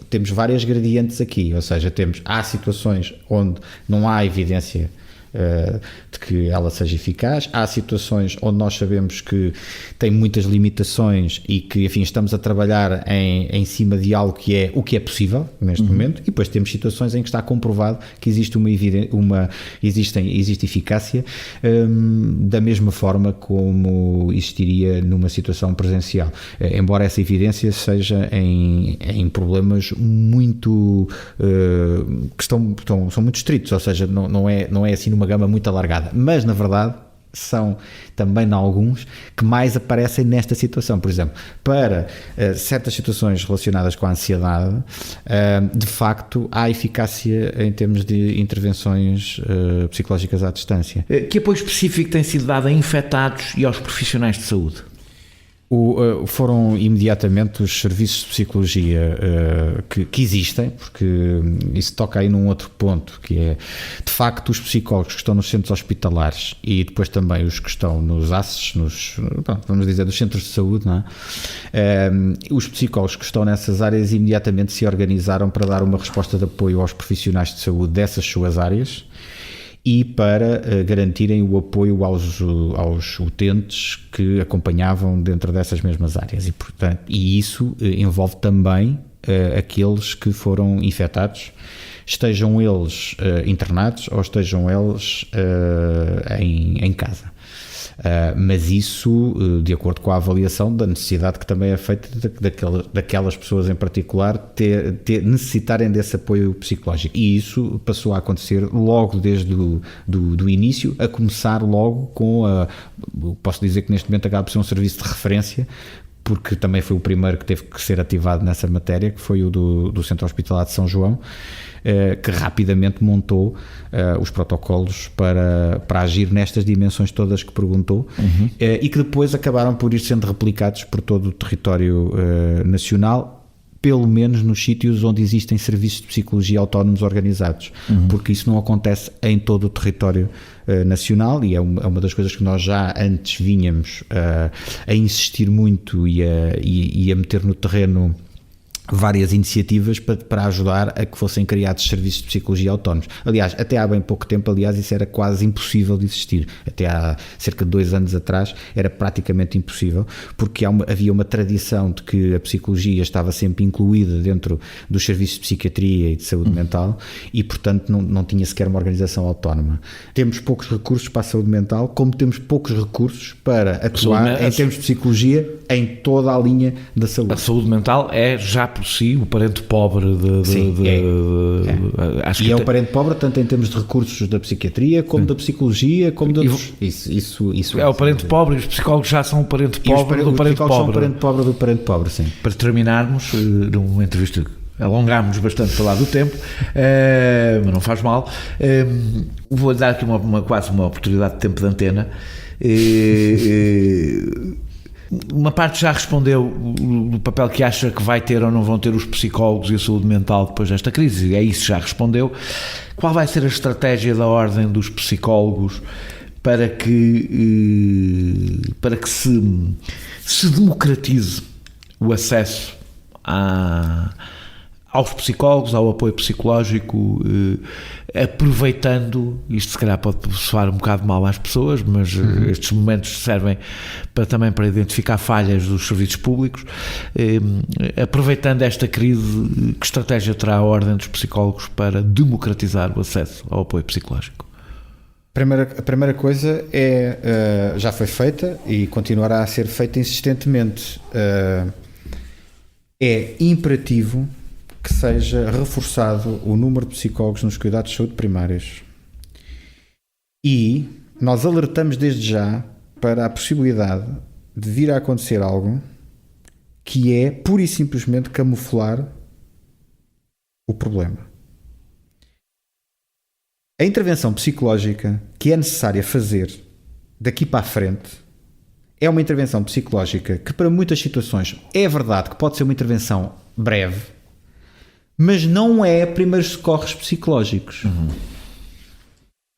temos várias gradientes aqui, ou seja, há situações onde não há evidência de que ela seja eficaz, há situações onde nós sabemos que tem muitas limitações e que, enfim, estamos a trabalhar em cima de algo que é o que é possível neste momento, e depois temos situações em que está comprovado que existe existe eficácia da mesma forma como existiria numa situação presencial, embora essa evidência seja em problemas muito que são muito estritos, ou seja, não é assim numa gama muito alargada, mas na verdade são também alguns que mais aparecem nesta situação. Por exemplo, para certas situações relacionadas com a ansiedade, de facto há eficácia em termos de intervenções psicológicas à distância. Que apoio específico tem sido dado a infectados e aos profissionais de saúde? Foram imediatamente os serviços de psicologia que existem, porque isso toca aí num outro ponto, que é, de facto, os psicólogos que estão nos centros hospitalares e depois também os que estão nos ACES, vamos dizer, dos centros de saúde, não é? Os psicólogos que estão nessas áreas imediatamente se organizaram para dar uma resposta de apoio aos profissionais de saúde dessas suas áreas e para garantirem o apoio aos utentes que acompanhavam dentro dessas mesmas áreas. E isso envolve também aqueles que foram infectados, estejam eles internados ou estejam eles em casa. Mas isso de acordo com a avaliação da necessidade que também é feita daquelas pessoas em particular necessitarem desse apoio psicológico, e isso passou a acontecer logo desde do início, a começar logo com posso dizer que neste momento acaba por ser um serviço de referência, porque também foi o primeiro que teve que ser ativado nessa matéria, que foi o do Centro Hospitalar de São João, que rapidamente montou os protocolos para agir nestas dimensões todas que perguntou, e que depois acabaram por ir sendo replicados por todo o território nacional, pelo menos nos sítios onde existem serviços de psicologia autónomos organizados, porque isso não acontece em todo o território nacional, e é uma das coisas que nós já antes vínhamos a insistir muito e a meter no terreno várias iniciativas para ajudar a que fossem criados serviços de psicologia autónomos. Aliás, até há bem pouco tempo, isso era quase impossível de existir. Até há cerca de 2 anos atrás era praticamente impossível, porque havia uma tradição de que a psicologia estava sempre incluída dentro dos serviços de psiquiatria e de saúde mental e, portanto, não tinha sequer uma organização autónoma. Temos poucos recursos para a saúde mental, como temos poucos recursos para atuar em termos de psicologia em toda a linha da saúde. A saúde mental é já por si o parente pobre acho que é o parente pobre tanto em termos de recursos da psiquiatria como da psicologia, como de outros. Isso é o parente pobre, e os psicólogos já são o parente pobre do parente pobre. São o parente pobre do parente pobre, sim. Para terminarmos, numa entrevista alongámos bastante a falar do tempo, mas não faz mal, vou dar aqui quase uma oportunidade de tempo de antena. Uma parte já respondeu do papel que acha que vai ter ou não vão ter os psicólogos e a saúde mental depois desta crise, isso já respondeu. Qual vai ser a estratégia da ordem dos psicólogos para que se democratize o acesso aos psicólogos, ao apoio psicológico, aproveitando, isto se calhar pode soar um bocado mal às pessoas, mas estes momentos servem também para identificar falhas dos serviços públicos, aproveitando esta crise, que estratégia terá a ordem dos psicólogos para democratizar o acesso ao apoio psicológico? A primeira coisa já foi feita e continuará a ser feita insistentemente, é imperativo que seja reforçado o número de psicólogos nos cuidados de saúde primários. E nós alertamos desde já para a possibilidade de vir a acontecer algo que é pura e simplesmente camuflar o problema. A intervenção psicológica que é necessária fazer daqui para a frente é uma intervenção psicológica que para muitas situações é verdade que pode ser uma intervenção breve, mas não é primeiros socorros psicológicos.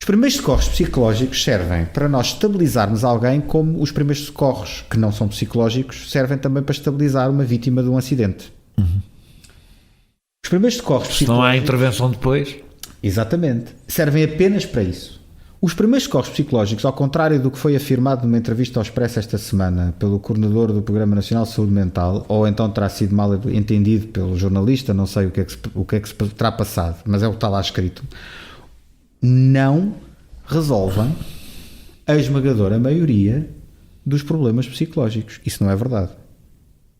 Os primeiros socorros psicológicos servem para nós estabilizarmos alguém, como os primeiros socorros que não são psicológicos servem também para estabilizar uma vítima de um acidente. Os primeiros socorros psicológicos... Se não há intervenção depois... Exatamente. Servem apenas para isso. Os primeiros socorros psicológicos, ao contrário do que foi afirmado numa entrevista ao Expresso esta semana pelo coordenador do Programa Nacional de Saúde Mental, ou então terá sido mal entendido pelo jornalista, não sei o que é que se terá passado, mas é o que está lá escrito, não resolvem a esmagadora maioria dos problemas psicológicos. Isso não é verdade.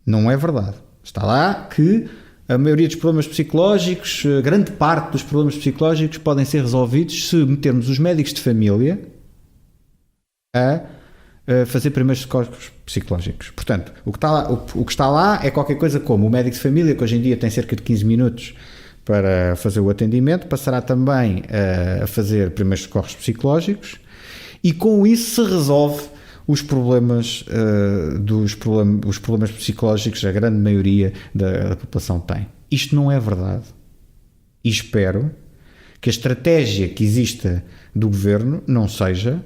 Não é verdade. Está lá que a maioria dos problemas psicológicos, grande parte dos problemas psicológicos podem ser resolvidos se metermos os médicos de família a fazer primeiros socorros psicológicos. Portanto, o que está lá é qualquer coisa como o médico de família, que hoje em dia tem cerca de 15 minutos para fazer o atendimento, passará também a fazer primeiros socorros psicológicos, e com isso se resolve os problemas psicológicos a grande maioria da população tem. Isto não é verdade. E espero que a estratégia que exista do governo não seja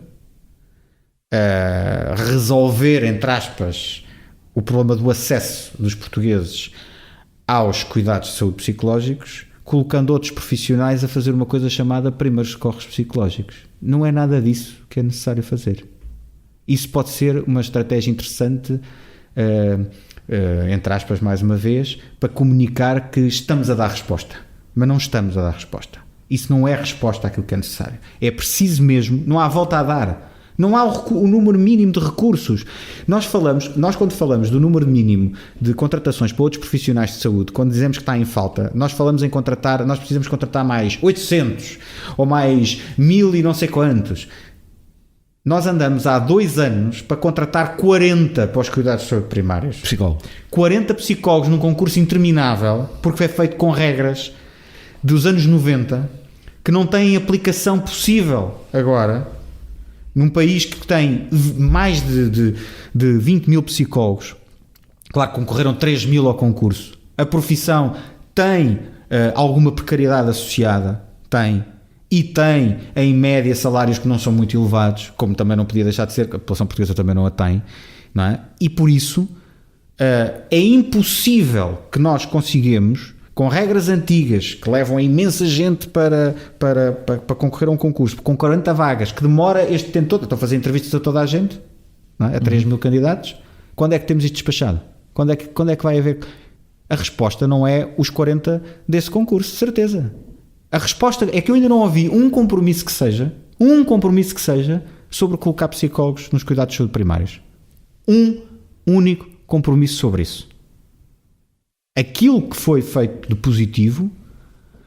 resolver, entre aspas, o problema do acesso dos portugueses aos cuidados de saúde psicológicos, colocando outros profissionais a fazer uma coisa chamada primeiros socorros psicológicos. Não é nada disso que é necessário fazer. Isso pode ser uma estratégia interessante, entre aspas, mais uma vez, para comunicar que estamos a dar resposta. Mas não estamos a dar resposta. Isso não é resposta àquilo que é necessário. É preciso mesmo, não há volta a dar. Não há o número mínimo de recursos. Nós quando falamos do número mínimo de contratações para outros profissionais de saúde, quando dizemos que está em falta, nós falamos em contratar, nós precisamos contratar mais 800 ou mais 1000 e não sei quantos. Nós andamos há 2 anos para contratar 40 para os cuidados de saúde primários. Psicólogo. 40 psicólogos num concurso interminável, porque foi feito com regras dos anos 90, que não têm aplicação possível agora, num país que tem mais de 20 mil psicólogos. Claro que concorreram 3 mil ao concurso. A profissão tem alguma precariedade associada, tem. E tem, em média, salários que não são muito elevados, como também não podia deixar de ser, a população portuguesa também não a tem, não é? E por isso é impossível que nós consigamos, com regras antigas, que levam a imensa gente para concorrer a um concurso, com 40 vagas, que demora este tempo todo, estão a fazer entrevistas a toda a gente, não é? A 3 mil candidatos, quando é que temos isto despachado? Quando é que vai haver? A resposta não é os 40 desse concurso, de certeza. A resposta é que eu ainda não ouvi um compromisso que seja sobre colocar psicólogos nos cuidados de saúde primários. Um único compromisso sobre isso. Aquilo que foi feito de positivo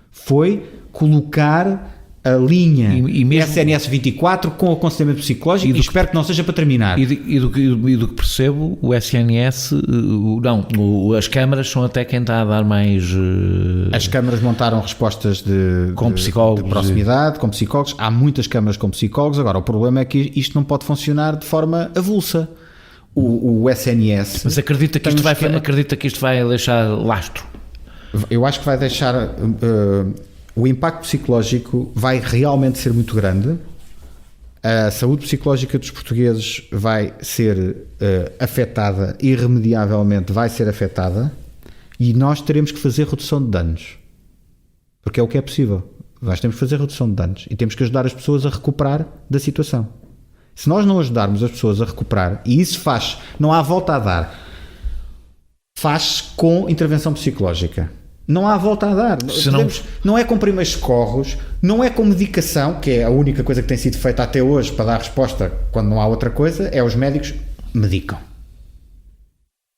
foi colocar a linha e mesmo, SNS 24 com o aconselhamento psicológico, e espero que não seja para terminar. E do que percebo, o SNS, as câmaras são até quem está a dar mais... As câmaras montaram respostas de psicólogos, de proximidade, com psicólogos. Há muitas câmaras com psicólogos. Agora, o problema é que isto não pode funcionar de forma avulsa. O SNS... Mas acredita que isto vai deixar lastro? Eu acho que vai deixar... o impacto psicológico vai realmente ser muito grande. A saúde psicológica dos portugueses vai ser afetada, irremediavelmente vai ser afetada, e nós teremos que fazer redução de danos. Porque é o que é possível. Nós temos que fazer redução de danos e temos que ajudar as pessoas a recuperar da situação. Se nós não ajudarmos as pessoas a recuperar, e isso faz, não há volta a dar, faz com intervenção psicológica. Não há volta a dar. Não é com primeiros socorros, não é com medicação, que é a única coisa que tem sido feita até hoje para dar resposta quando não há outra coisa, é os médicos medicam.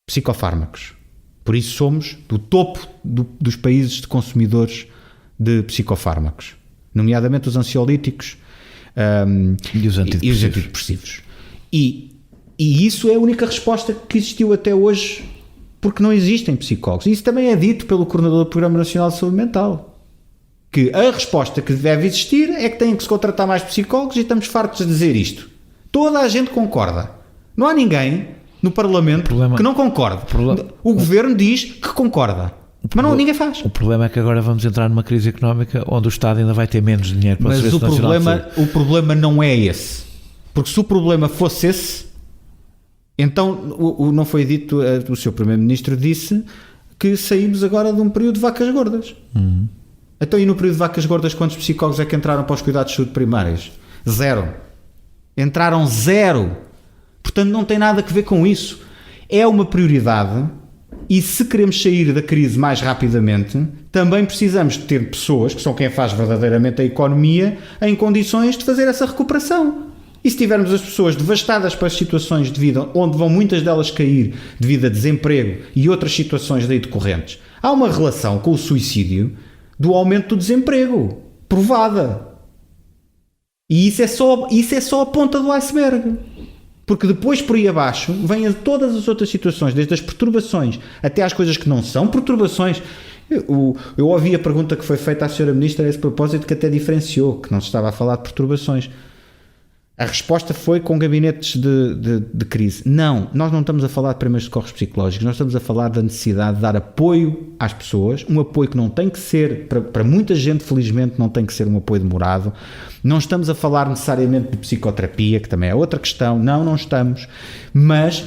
Psicofármacos. Por isso somos do topo dos países de consumidores de psicofármacos, nomeadamente os ansiolíticos, E os antidepressivos. E isso é a única resposta que existiu até hoje, porque não existem psicólogos. Isso também é dito pelo coordenador do Programa Nacional de Saúde Mental, que a resposta que deve existir é que têm que se contratar mais psicólogos, e estamos fartos de dizer isto. Toda a gente concorda. Não há ninguém no Parlamento que não concorde. O Governo diz que concorda, mas ninguém faz. O problema é que agora vamos entrar numa crise económica onde o Estado ainda vai ter menos dinheiro para o Serviço Nacional de Saúde. O problema não é esse. Porque se o problema fosse esse, então não foi dito, o Sr. Primeiro-Ministro disse que saímos agora de um período de vacas gordas. Então, e no período de vacas gordas, quantos psicólogos é que entraram para os cuidados de saúde primários? 0. Entraram 0. Portanto, não tem nada a ver com isso. É uma prioridade, e se queremos sair da crise mais rapidamente, também precisamos de ter pessoas, que são quem faz verdadeiramente a economia, em condições de fazer essa recuperação. E se tivermos as pessoas devastadas para as situações de vida, onde vão muitas delas cair devido a desemprego e outras situações daí decorrentes, há uma relação com o suicídio do aumento do desemprego, provada. E isso é só a ponta do iceberg. Porque depois, por aí abaixo, vêm todas as outras situações, desde as perturbações até às coisas que não são perturbações. Eu ouvi a pergunta que foi feita à Sra. Ministra a esse propósito, que até diferenciou, que não se estava a falar de perturbações. A resposta foi com gabinetes de crise. Não, nós não estamos a falar de primeiros socorros psicológicos, nós estamos a falar da necessidade de dar apoio às pessoas, um apoio que não tem que ser, para muita gente, felizmente, não tem que ser um apoio demorado. Não estamos a falar necessariamente de psicoterapia, que também é outra questão, não estamos, mas,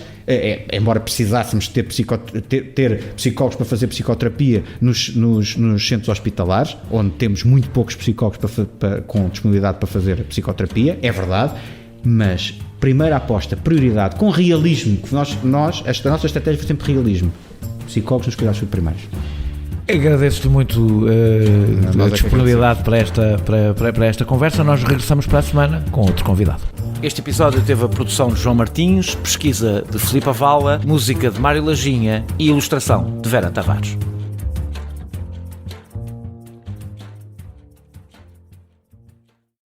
embora precisássemos ter psicólogos para fazer psicoterapia nos centros hospitalares, onde temos muito poucos psicólogos com disponibilidade para fazer psicoterapia, é verdade, mas primeira aposta, prioridade, com realismo, que a nossa estratégia foi sempre realismo, psicólogos nos cuidados primários. Agradeço-te muito a disponibilidade para esta conversa. Nós regressamos para a semana com outro convidado. Este episódio teve a produção de João Martins, pesquisa de Filipe Avala, música de Mário Lajinha e ilustração de Vera Tavares.